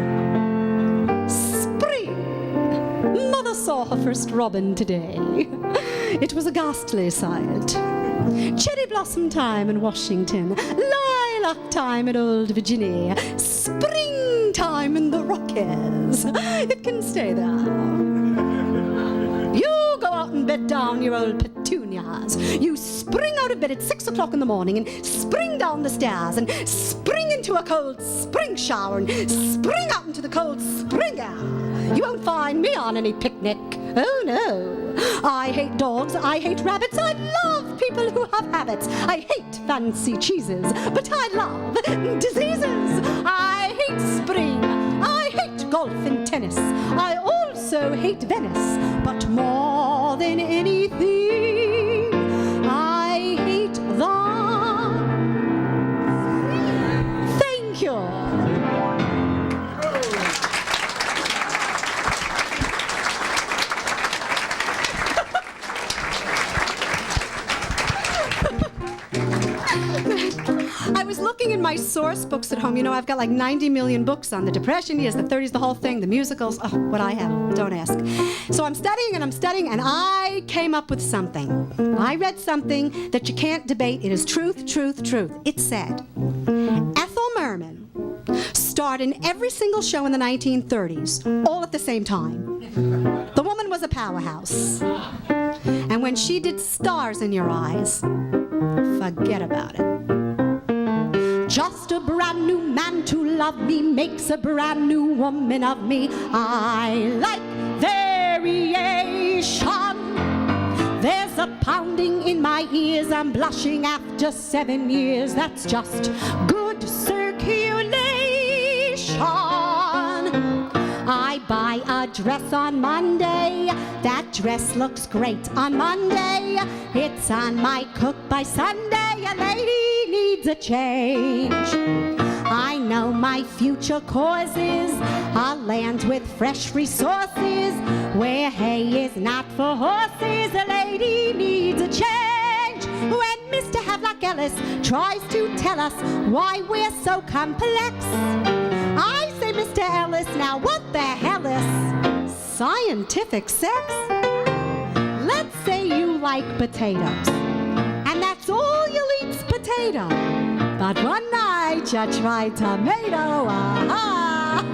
[SPEAKER 10] Mother saw her first robin today. It was a ghastly sight. Cherry blossom time in Washington, lilac time in Old Virginia, springtime in the Rockies. It can stay there. You go out and bed down your old petunias. You spring out of bed at 6 o'clock in the morning and spring down the stairs and spring into a cold spring shower and spring out into the cold spring air. You won't find me on any picnic. Oh no. I hate dogs. I hate rabbits. I love people who have habits. I hate fancy cheeses, but I love diseases. I hate spring. I hate golf and tennis. I also hate Venice, but more than anything, I hate the... Thank you. I was looking in my source books at home. You know, I've got like 90 million books on the Depression years, the 30s, the whole thing, the musicals. Oh, what I have, don't ask. So I'm studying, and I came up with something. I read something that you can't debate. It is truth, truth, truth. It said, Ethel Merman starred in every single show in the 1930s, all at the same time. The woman was a powerhouse. And when she did Stars in Your Eyes, forget about it. Just a brand new man to love me makes a brand new woman of me. I like variation. There's a pounding in my ears. I'm blushing after 7 years. That's just good circulation. I buy a dress on Monday. That dress looks great on Monday. It's on my cook by Sunday. A lady needs a change. I know my future causes a land with fresh resources, where hay is not for horses. A lady needs a change. When Mr. Havelock Ellis tries to tell us why we're so complex, I say, Mr. Ellis, now what the hell is scientific sex? Let's say you like potatoes, and that's all you'll eat's potato. But one night you try tomato. Ah-ha.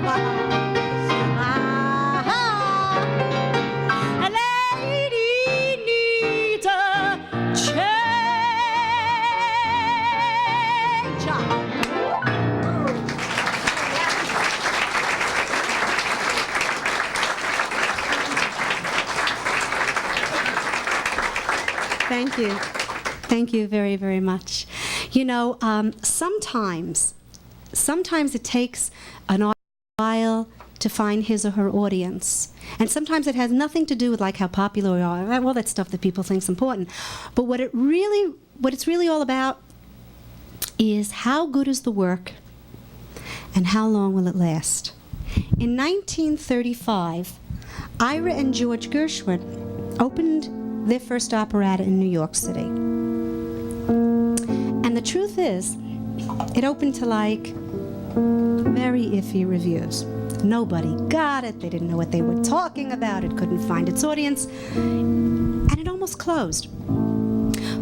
[SPEAKER 10] Ah-ha. A lady needs a change. Thank you. Thank you very, very much. You know, sometimes it takes an while to find his or her audience. And sometimes it has nothing to do with like how popular we are, all that stuff that people think is important. But what it's really all about is how good is the work and how long will it last. In 1935, Ira and George Gershwin opened their first operetta in New York City. And the truth is, it opened to like very iffy reviews. Nobody got it, they didn't know what they were talking about, it couldn't find its audience, and it almost closed.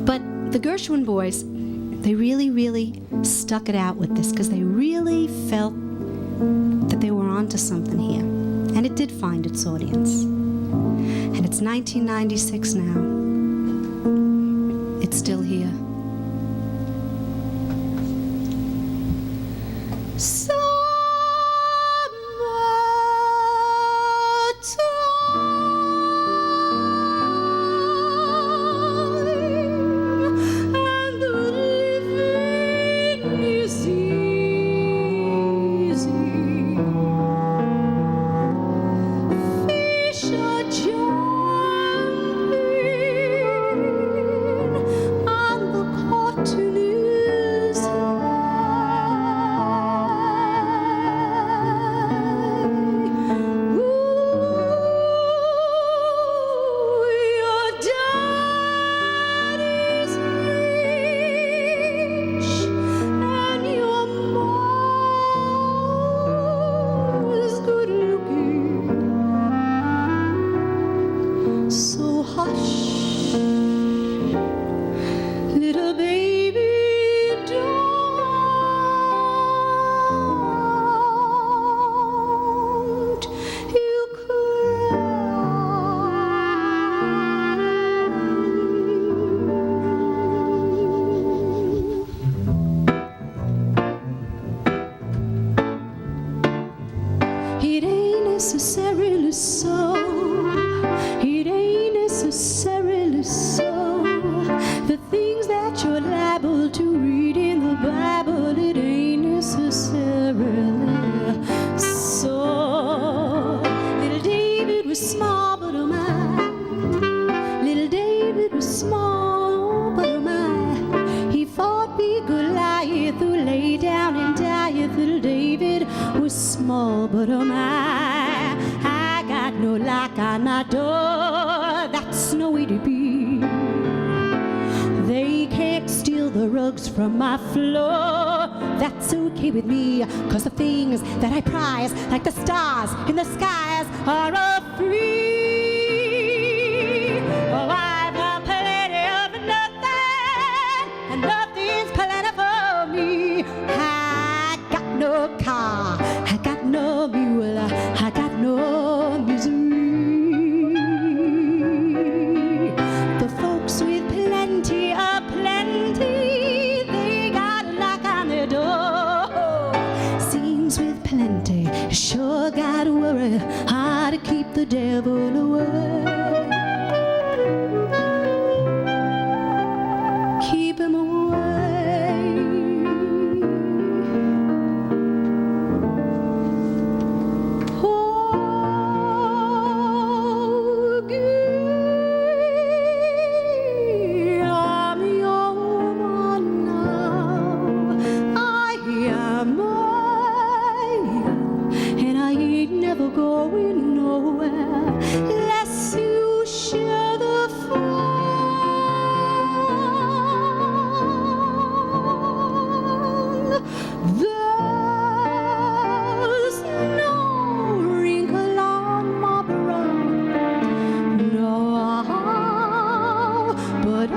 [SPEAKER 10] But the Gershwin boys, they really, really stuck it out with this because they really felt that they were onto something here. And it did find its audience. And it's 1996 now. It's still here.
[SPEAKER 11] necessarily so. It ain't necessarily so. The things that you're liable to read in the Bible, it ain't necessarily so. Little David was small, but oh my. Little David was small, but oh my. He fought big Goliath, who lay down and died. Little David was small, but oh my. I got no lock on my door, that's no way to be. They can't steal the rugs from my floor, that's okay with me, 'cause the things that I prize, like the stars in the skies, are all free. Oh, I've got plenty of nothing, and nothing's plenty for me. I got no car, I got no mule, I got no misery. The folks with plenty of plenty, they got a lock on their door. Scenes with plenty, sure gotta worry how to keep the devil away. Keep him away. Going nowhere unless you share the fun. There's no wrinkle on my brow, no, but I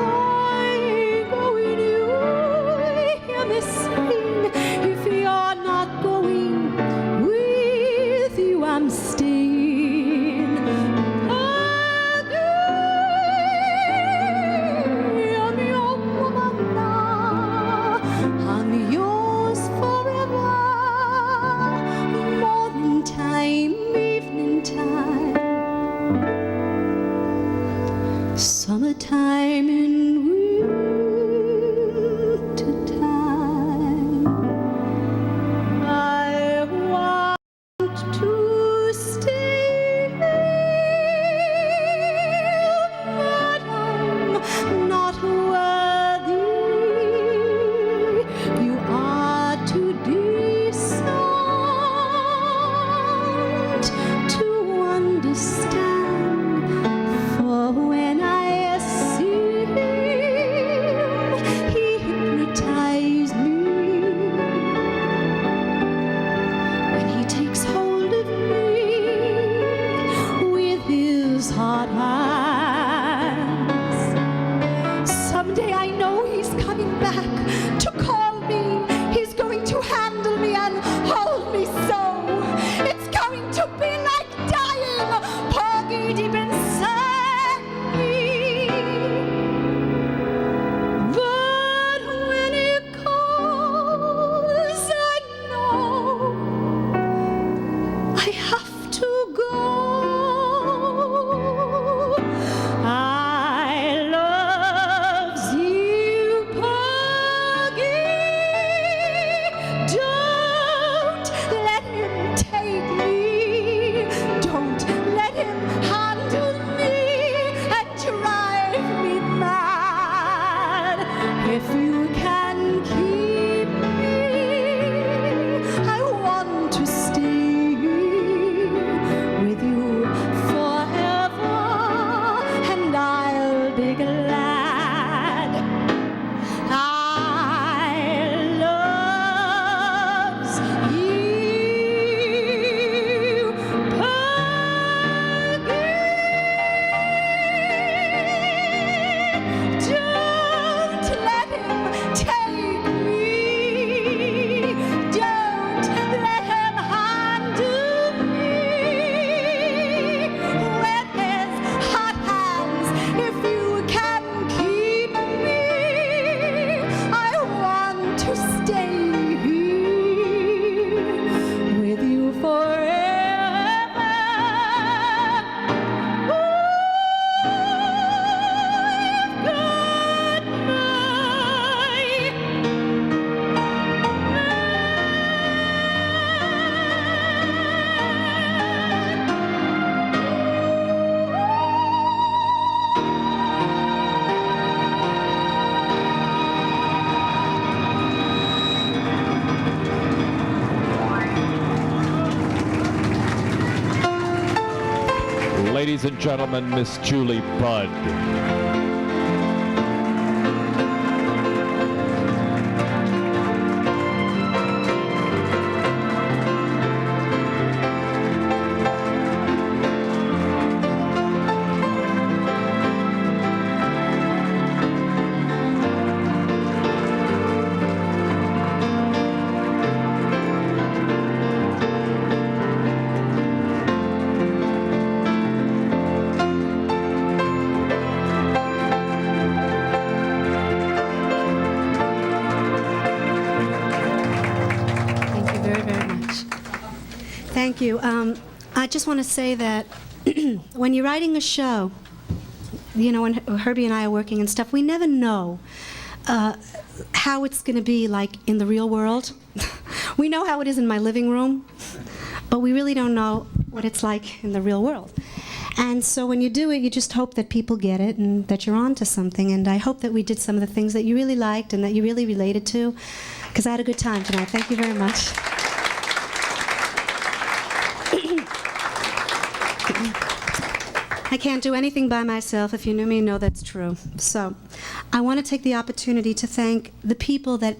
[SPEAKER 11] ain't going. You hear me sing. If you're not going, I'm staying. I'm your woman now. I'm yours forever. Morning time, evening time, summertime in hot hands. Someday I know he's coming back to call me. He's going to handle me and hold me so. It's going to be like dying, porgy deep inside me. But when he calls, I know I have to go. I loves you, Porgy. Don't let him take me. Don't let him handle me and drive me mad. If you can keep me, I want to stay with you forever, and I'll be glad. I loves you, Porgy. Don't let him take me. Don't let him handle me with his hot hands. If you can keep me, I want to stay here with you forever.
[SPEAKER 9] Ladies and gentlemen, Miss Julie Budd.
[SPEAKER 10] Thank you very, very much. Thank you. I just want to say that when you're writing a show, you know, when Herbie and I are working and stuff, we never know how it's going to be like in the real world. We know how it is in my living room, but we really don't know what it's like in the real world. And so when you do it, you just hope that people get it and that you're on to something. And I hope that we did some of the things that you really liked and that you really related to, because I had a good time tonight. Thank you very much. I can't do anything by myself. If you knew me, you know that's true. So I want to take the opportunity to thank the people that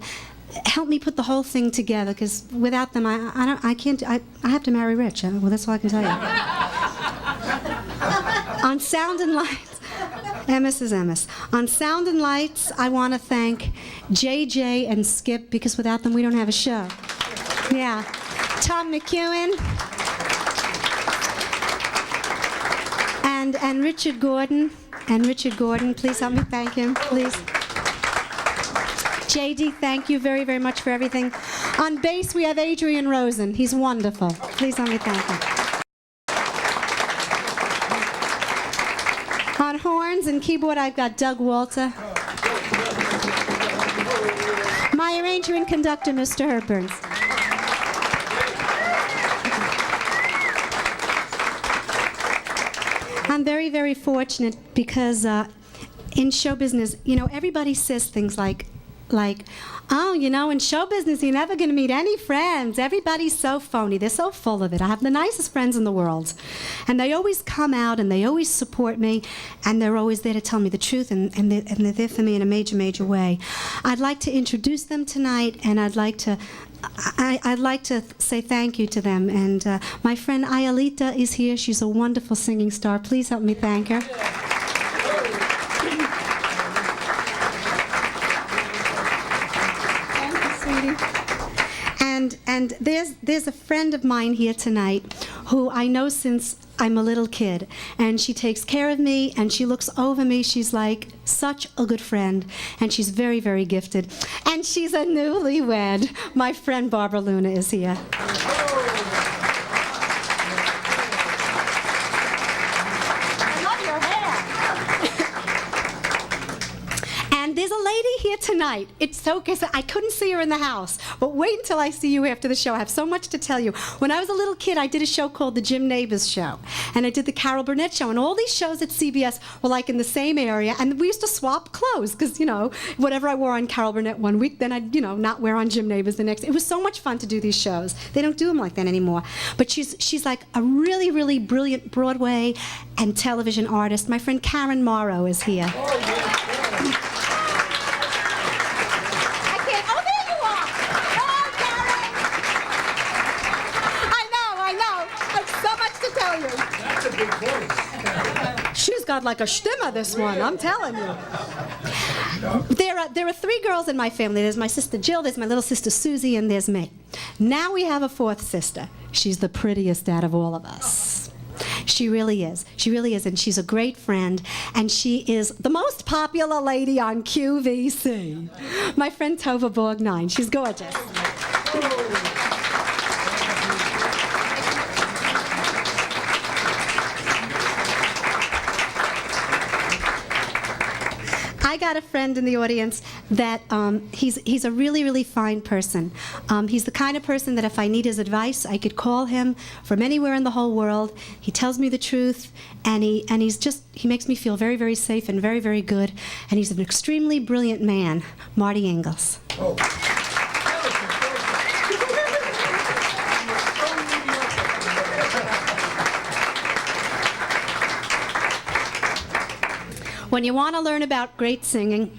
[SPEAKER 10] helped me put the whole thing together, because without them, I can't. I have to marry rich. Well, that's all I can tell you. On Sound and Lights, Emmis is Emmis. On Sound and Lights, I want to thank JJ and Skip, because without them, we don't have a show. Yeah. Tom McEwen. And Richard Gordon. And Richard Gordon, please help me thank him, please. JD, thank you very, very much for everything. On bass, we have Adrian Rosen. He's wonderful. Please help me thank him. On horns and keyboard, I've got Doug Walter. My arranger and conductor, Mr. Herb Burns. I'm very, very fortunate because in show business, you know, everybody says things like, oh, you know, in show business, you're never going to meet any friends. Everybody's so phony. They're so full of it. I have the nicest friends in the world. And they always come out and they always support me. And they're always there to tell me the truth. And they're there for me in a major, major way. I'd like to introduce them tonight. And I'd like to I'd like to say thank you to them. And my friend Ayalita is here. She's a wonderful singing star. Please help me thank her. Thank you, sweetie. And there's a friend of mine here tonight who I know since I'm a little kid, and she takes care of me, and she looks over me. She's like such a good friend, and she's very, very gifted. And she's a newlywed. My friend Barbara Luna is here. There's a lady here tonight. It's so good. I couldn't see her in the house, but wait until I see you after the show. I have so much to tell you. When I was a little kid, I did a show called The Jim Neighbors Show, and I did the Carol Burnett Show, and all these shows at CBS were like in the same area, and we used to swap clothes because, you know, whatever I wore on Carol Burnett one week, then I'd, you know, not wear on Jim Neighbors the next. It was so much fun to do these shows. They don't do them like that anymore. But she's like a really, really brilliant Broadway and television artist. My friend Karen Morrow is here. She's got like a shtimmer, this one, I'm telling you. There are three girls in my family. There's my sister Jill, there's my little sister Susie, and there's me. Now we have a fourth sister. She's the prettiest out of all of us. She really is. She really is, and she's a great friend, and she is the most popular lady on QVC. My friend Tova Borgnine. She's gorgeous. I got a friend in the audience that he's a really, really fine person. He's the kind of person that if I need his advice, I could call him from anywhere in the whole world. He tells me the truth, and he makes me feel very, very safe and very, very good. And he's an extremely brilliant man, Marty Ingalls. Oh. When you want to learn about great singing,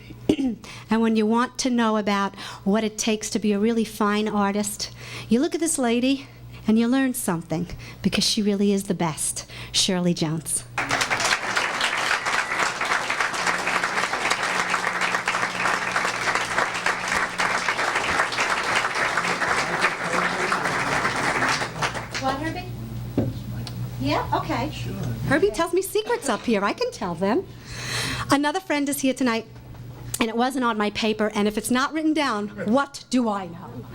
[SPEAKER 10] and when you want to know about what it takes to be a really fine artist, you look at this lady and you learn something, because she really is the best. Shirley Jones. What, Herbie? Yeah, okay. Sure. Herbie tells me secrets up here. I can tell them. Another friend is here tonight, and it wasn't on my paper, and if it's not written down, what do I know?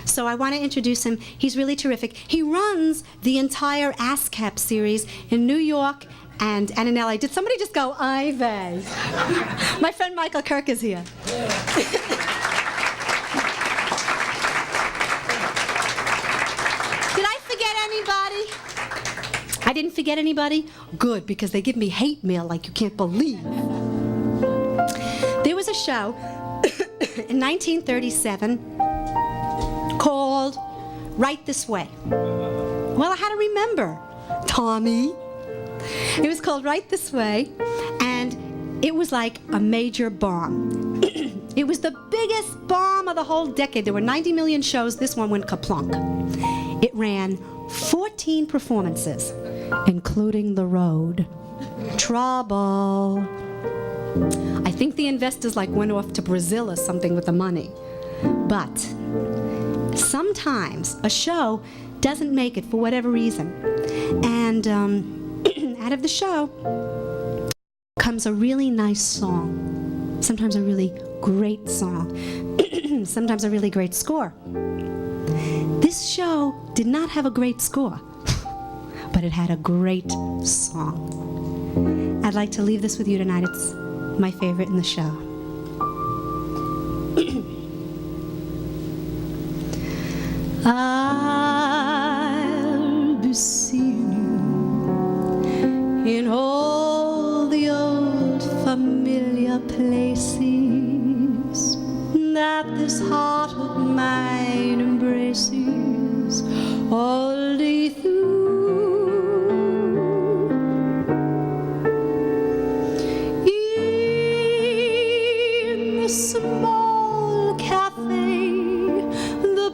[SPEAKER 10] So I want to introduce him. He's really terrific. He runs the entire ASCAP series in New York and in LA. Did somebody just go, Ivy? My friend Michael Kirk is here. Did I forget anybody? I didn't forget anybody? Good, because they give me hate mail like you can't believe. There was a show in 1937 called Right This Way. Well, I had to remember, Tommy. It was called Right This Way, and it was like a major bomb. It was the biggest bomb of the whole decade. There were 90 million shows. This one went kaplunk. It ran 14 performances, including The Road. Trouble. I think the investors went off to Brazil or something with the money. But sometimes a show doesn't make it for whatever reason. And out of the show comes a really nice song. Sometimes a really great song. Sometimes a really great score. This show did not have a great score, but it had a great song. I'd like to leave this with you tonight. It's my favorite in the show. I'll be seeing you in all the old familiar places that this heart of mine embraces all day through. In the small cafe, the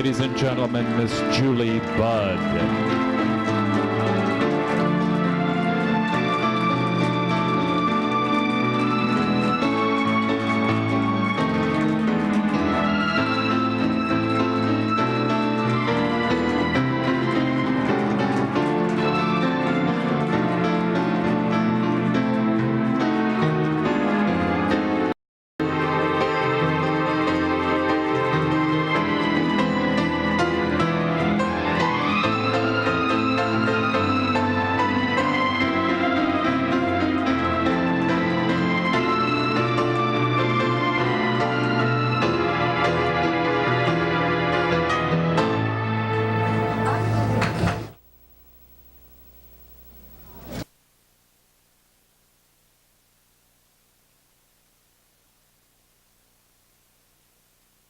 [SPEAKER 9] ladies and gentlemen, Miss Julie Budd.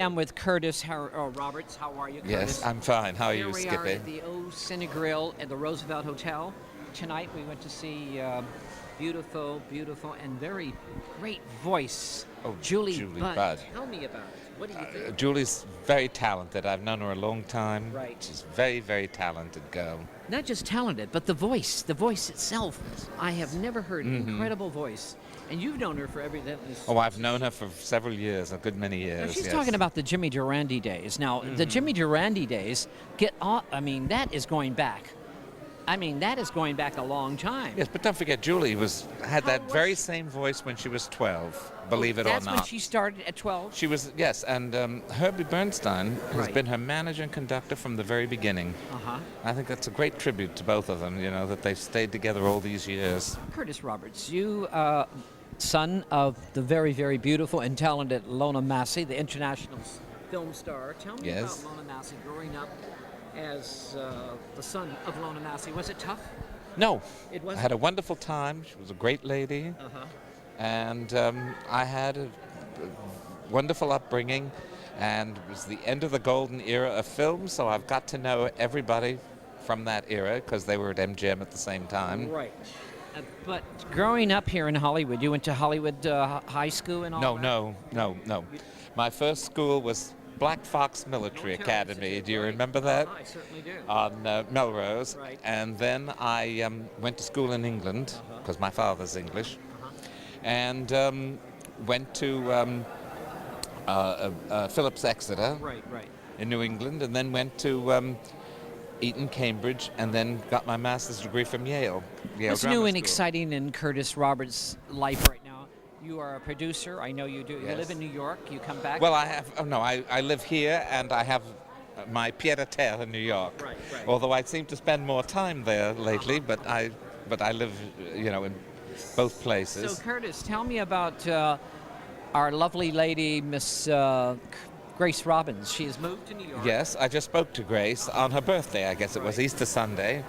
[SPEAKER 1] I'm with Curtis Roberts. How are you, Curtis?
[SPEAKER 12] Yes, I'm fine. How are you,
[SPEAKER 1] Here we
[SPEAKER 12] Skippy?
[SPEAKER 1] are at the Cinegrill at the Roosevelt Hotel. Tonight we went to see beautiful, and very great voice, Julie Budd. Tell me about it. What do you think?
[SPEAKER 12] Julie's very talented. I've known her a long time.
[SPEAKER 1] Right.
[SPEAKER 12] She's a very, very talented girl.
[SPEAKER 1] Not just talented, but the voice itself. I have never heard an incredible voice. And you've known her for
[SPEAKER 12] Oh, I've known her for several years, a good many years.
[SPEAKER 1] Now she's
[SPEAKER 12] yes.
[SPEAKER 1] talking about the Jimmy Durante days. Now, the Jimmy Durante days that is going back. That is going back a long time.
[SPEAKER 12] Yes, but don't forget, Julie had that very same voice when she was 12, believe it or not.
[SPEAKER 1] That's when she started at 12?
[SPEAKER 12] She was, yes, and Herbie Bernstein has been her manager and conductor from the very beginning. I think that's a great tribute to both of them, that they've stayed together all these years.
[SPEAKER 1] Curtis Roberts, you son of the very, very beautiful and talented Lona Massey, the international film star. Tell me about Lona Massey growing up as the son of Lona Massey. Was it tough?
[SPEAKER 12] No.
[SPEAKER 1] It wasn't?
[SPEAKER 12] I had a wonderful time. She was a great lady. And I had a wonderful upbringing. And it was the end of the golden era of film, so I've got to know everybody from that era because they were at MGM at the same time.
[SPEAKER 1] Right. But growing up here in Hollywood, you went to Hollywood High School and all that?
[SPEAKER 12] No. My first school was Black Fox Military Academy. Do you remember that?
[SPEAKER 1] I certainly do.
[SPEAKER 12] On Melrose.
[SPEAKER 1] Right.
[SPEAKER 12] And then I went to school in England, because my father's English, and went to Phillips Exeter in New England, and then went to Eton, Cambridge, and then got my master's degree from Yale.
[SPEAKER 1] What's
[SPEAKER 12] Drama
[SPEAKER 1] new and
[SPEAKER 12] School.
[SPEAKER 1] exciting in Curtis Roberts' life right now? You are a producer. I know you do.
[SPEAKER 12] Yes.
[SPEAKER 1] You live in New York. You come back.
[SPEAKER 12] Well, I live here, and I have my pied-à-terre in New York.
[SPEAKER 1] Right.
[SPEAKER 12] Although I seem to spend more time there lately, but I live, in both places.
[SPEAKER 1] So, Curtis, tell me about our lovely lady, Miss Grace Robbins. She has moved to New York.
[SPEAKER 12] Yes, I just spoke to Grace on her birthday. I guess it was Easter Sunday.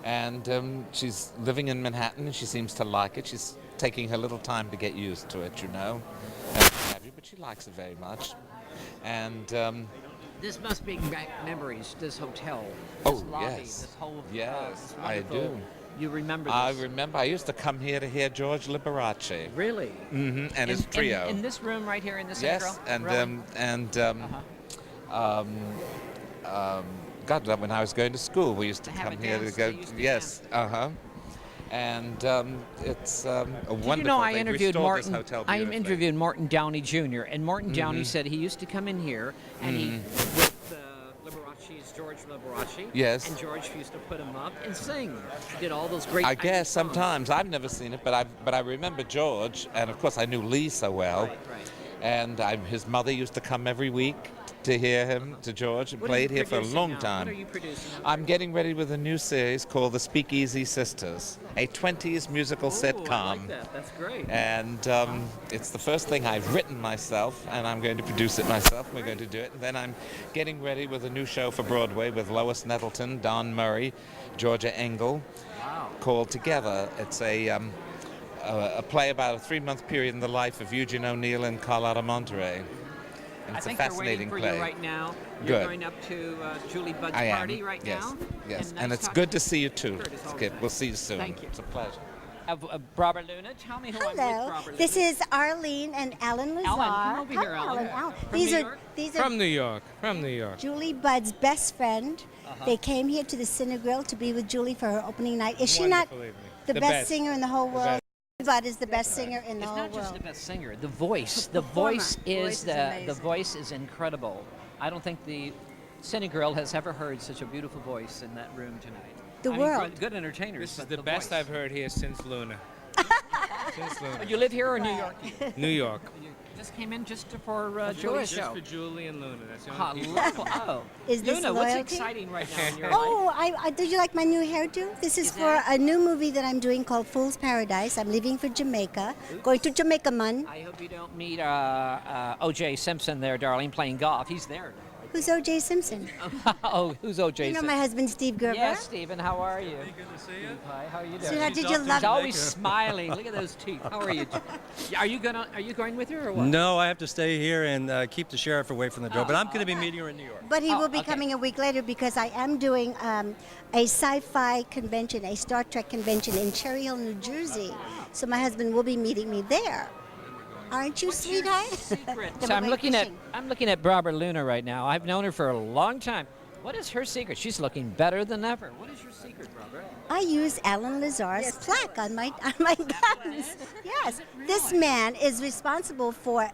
[SPEAKER 12] And she's living in Manhattan, and she seems to like it. She's taking her little time to get used to it, but she likes it very much. And
[SPEAKER 1] this must bring back memories. This hotel, this lobby,
[SPEAKER 12] yes,
[SPEAKER 1] this whole
[SPEAKER 12] yes,
[SPEAKER 1] this
[SPEAKER 12] I do.
[SPEAKER 1] You remember this?
[SPEAKER 12] I remember. I used to come here to hear George Liberace.
[SPEAKER 1] Really?
[SPEAKER 12] Mm-hmm. And his trio.
[SPEAKER 1] In this room right here in the
[SPEAKER 12] Yes,
[SPEAKER 1] Cinegrill?
[SPEAKER 12] God, when I was going to school, we used to come here to go.
[SPEAKER 1] Yes.
[SPEAKER 12] And it's a wonderful.
[SPEAKER 1] You know, I
[SPEAKER 12] They've
[SPEAKER 1] interviewed
[SPEAKER 12] restored
[SPEAKER 1] Martin.
[SPEAKER 12] this hotel
[SPEAKER 1] I
[SPEAKER 12] beautifully.
[SPEAKER 1] interviewed Martin Downey Jr. and Martin Downey said he used to come in here and he with Liberace's George Liberace.
[SPEAKER 12] Yes.
[SPEAKER 1] And George used to put him up and sing. He did all those great.
[SPEAKER 12] I guess sometimes I've never seen it, but I remember George, and of course I knew Lee so well.
[SPEAKER 1] Right.
[SPEAKER 12] And his mother used to come every week to hear him, to George, and played here for a long time.
[SPEAKER 1] What are you producing now?
[SPEAKER 12] I'm getting ready with a new series called The Speakeasy Sisters, a 20s musical sitcom.
[SPEAKER 1] I like that. That's great.
[SPEAKER 12] And it's the first thing I've written myself, and I'm going to produce it myself. We're going to do it. And then I'm getting ready with a new show for Broadway with Lois Nettleton, Don Murray, Georgia Engel, called Together. It's a play about a 3-month period in the life of Eugene O'Neill and Carlotta Monterey. And it's a fascinating
[SPEAKER 1] they're waiting for
[SPEAKER 12] play.
[SPEAKER 1] you right now.
[SPEAKER 12] Good.
[SPEAKER 1] You're going up to Julie Budd's
[SPEAKER 12] I am.
[SPEAKER 1] party right
[SPEAKER 12] Yes.
[SPEAKER 1] now.
[SPEAKER 12] Yes.
[SPEAKER 1] Nice
[SPEAKER 12] And it's
[SPEAKER 1] talking
[SPEAKER 12] good
[SPEAKER 1] to
[SPEAKER 12] to see you too,
[SPEAKER 1] Curtis, all
[SPEAKER 12] Skip.
[SPEAKER 1] right.
[SPEAKER 12] We'll see you soon.
[SPEAKER 1] Thank you.
[SPEAKER 12] It's a pleasure.
[SPEAKER 1] of Robert Luna. Tell me who I'm with,
[SPEAKER 5] Hello.
[SPEAKER 1] Robert
[SPEAKER 5] This
[SPEAKER 1] Luna.
[SPEAKER 5] is Arlene and Alan Lazar.
[SPEAKER 1] Alan, come over here,
[SPEAKER 5] Hi,
[SPEAKER 1] Alan.
[SPEAKER 5] Alan.
[SPEAKER 1] From
[SPEAKER 5] These
[SPEAKER 1] New
[SPEAKER 5] are
[SPEAKER 1] York?
[SPEAKER 5] these are
[SPEAKER 13] From New York. From New York.
[SPEAKER 5] Julie Budd's best friend.
[SPEAKER 1] Uh-huh.
[SPEAKER 5] They came here to the Cinegrill to be with Julie for her opening night. Is she not
[SPEAKER 13] Wonderful evening.
[SPEAKER 5] the
[SPEAKER 13] The
[SPEAKER 5] best
[SPEAKER 13] best.
[SPEAKER 5] singer in the whole
[SPEAKER 13] The
[SPEAKER 5] world?
[SPEAKER 13] best.
[SPEAKER 5] Julie Budd is the best singer in the
[SPEAKER 1] It's
[SPEAKER 5] whole
[SPEAKER 1] not just
[SPEAKER 5] world.
[SPEAKER 1] the best singer. The voice. The
[SPEAKER 5] Performer.
[SPEAKER 1] voice
[SPEAKER 4] Voice
[SPEAKER 1] is
[SPEAKER 4] is
[SPEAKER 1] the
[SPEAKER 4] amazing.
[SPEAKER 1] voice is incredible. I don't think the Cinegrill has ever heard such a beautiful voice in that room tonight.
[SPEAKER 5] The
[SPEAKER 1] I mean,
[SPEAKER 5] world.
[SPEAKER 1] good entertainers.
[SPEAKER 13] This is
[SPEAKER 1] but
[SPEAKER 13] the best
[SPEAKER 1] voice.
[SPEAKER 13] I've heard here since Luna. Since Luna.
[SPEAKER 1] You live here or New York?
[SPEAKER 13] New York.
[SPEAKER 1] You just came in just for
[SPEAKER 13] Just
[SPEAKER 1] Julie's show.
[SPEAKER 13] for Julie and Luna. That's the
[SPEAKER 1] Ah,
[SPEAKER 13] only people.
[SPEAKER 1] wonderful. Oh,
[SPEAKER 5] Is this
[SPEAKER 1] Luna, what's
[SPEAKER 5] loyalty?
[SPEAKER 1] exciting right now in your life?
[SPEAKER 5] Oh, did you like my new hairdo? This is
[SPEAKER 1] Is
[SPEAKER 5] for
[SPEAKER 1] that-
[SPEAKER 5] a new movie that I'm doing called Fool's Paradise. I'm leaving for Jamaica, going to Jamaica, man.
[SPEAKER 1] I hope you don't meet O.J. Simpson there, darling, playing golf. He's there.
[SPEAKER 5] Who's O.J. Simpson?
[SPEAKER 1] Oh, who's O.J.
[SPEAKER 5] You know
[SPEAKER 1] Simpson?
[SPEAKER 5] my husband, Steve Gerber?
[SPEAKER 1] Yes, Stephen, how are you? Good to see you. Hi, how are you doing?
[SPEAKER 5] Sweetheart, did you love
[SPEAKER 1] He's always smiling. Look at those teeth. How are you? Are you going with her or what?
[SPEAKER 6] No, I have to stay here and keep the sheriff away from the door. But I'm going to be meeting her in New York.
[SPEAKER 5] But he will be
[SPEAKER 1] okay.
[SPEAKER 5] coming a week later because I am doing a sci-fi convention, a Star Trek convention in Cherry Hill, New Jersey. So my husband will be meeting me there. Aren't you, sweetheart?
[SPEAKER 1] Secret.
[SPEAKER 5] Then
[SPEAKER 1] So
[SPEAKER 5] we'll go fishing.
[SPEAKER 1] I'm looking at Barbara Luna right now. I've known her for a long time. What is her secret? She's looking better than ever. What is your secret, Barbara?
[SPEAKER 5] I use Alan Lazar's plaque on my guns. Yes, this man is responsible for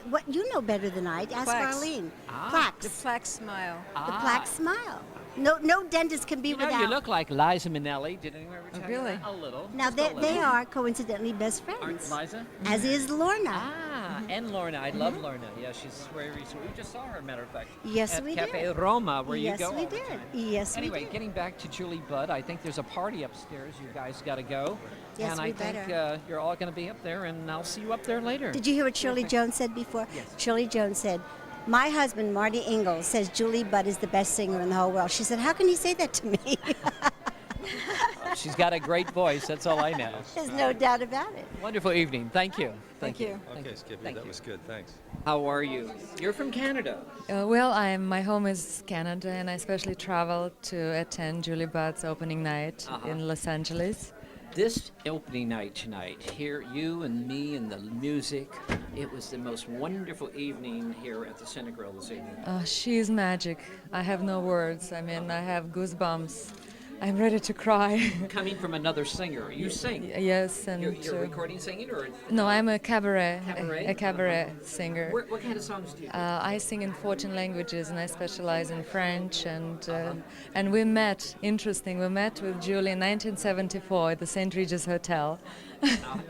[SPEAKER 5] what you know better than I. Ask
[SPEAKER 4] Plaques.
[SPEAKER 5] Arlene.
[SPEAKER 1] Ah.
[SPEAKER 5] Plaques.
[SPEAKER 4] The plaque smile.
[SPEAKER 5] The plaque smile. No dentist can be
[SPEAKER 1] You know,
[SPEAKER 5] without.
[SPEAKER 1] you look like Liza Minnelli. Did anyone ever tell
[SPEAKER 4] really?
[SPEAKER 1] you that? A little.
[SPEAKER 5] Now
[SPEAKER 1] Just a
[SPEAKER 5] they
[SPEAKER 1] little.
[SPEAKER 5] are coincidentally best
[SPEAKER 1] Aren't
[SPEAKER 5] friends.
[SPEAKER 1] Liza?
[SPEAKER 5] As is Lorna.
[SPEAKER 1] Ah, and Lorna. I love Lorna. Yeah, she's very sweet. We just saw her, matter of fact.
[SPEAKER 5] Yes,
[SPEAKER 1] at
[SPEAKER 5] we
[SPEAKER 1] Cafe
[SPEAKER 5] did.
[SPEAKER 1] Roma, where
[SPEAKER 5] Yes,
[SPEAKER 1] you go
[SPEAKER 5] we
[SPEAKER 1] all the
[SPEAKER 5] did.
[SPEAKER 1] time.
[SPEAKER 5] Yes, we
[SPEAKER 1] Anyway,
[SPEAKER 5] did.
[SPEAKER 1] getting back to Julie Budd, I think there's a party upstairs. You guys got to go.
[SPEAKER 5] Yes,
[SPEAKER 1] and
[SPEAKER 5] we
[SPEAKER 1] I think
[SPEAKER 5] better.
[SPEAKER 1] you're all going to be up there, and I'll see you up there later.
[SPEAKER 5] Did you hear what Shirley Jones said before?
[SPEAKER 1] Yes.
[SPEAKER 5] Shirley Jones said, "My husband, Marty Ingalls, says Julie Budd is the best singer in the whole world." She said, "How can he say that to me?"
[SPEAKER 1] She's got a great voice. That's all I know.
[SPEAKER 5] There's no doubt about it.
[SPEAKER 1] Wonderful evening. Thank you.
[SPEAKER 4] Thank you.
[SPEAKER 6] Okay, Skippy, that was good. Thanks.
[SPEAKER 1] How are you? You're from Canada.
[SPEAKER 14] Well, my home is Canada, and I especially traveled to attend Julie Budd's opening night in Los Angeles.
[SPEAKER 1] This opening night tonight, here, you and me and the music, it was the most wonderful evening here at the Cinegrill this evening.
[SPEAKER 14] She is magic. I have no words. I mean, I have goosebumps. I'm ready to cry.
[SPEAKER 1] Coming from another singer, you sing.
[SPEAKER 14] Yes, and
[SPEAKER 1] You're recording singing, or
[SPEAKER 14] no, I'm a cabaret,
[SPEAKER 1] Cabaret?
[SPEAKER 14] a cabaret singer.
[SPEAKER 1] what kind of songs do you do?
[SPEAKER 14] I sing in 14 languages, and I specialize in French. And we met. Interesting. We met with Julie in 1974 at the St. Regis Hotel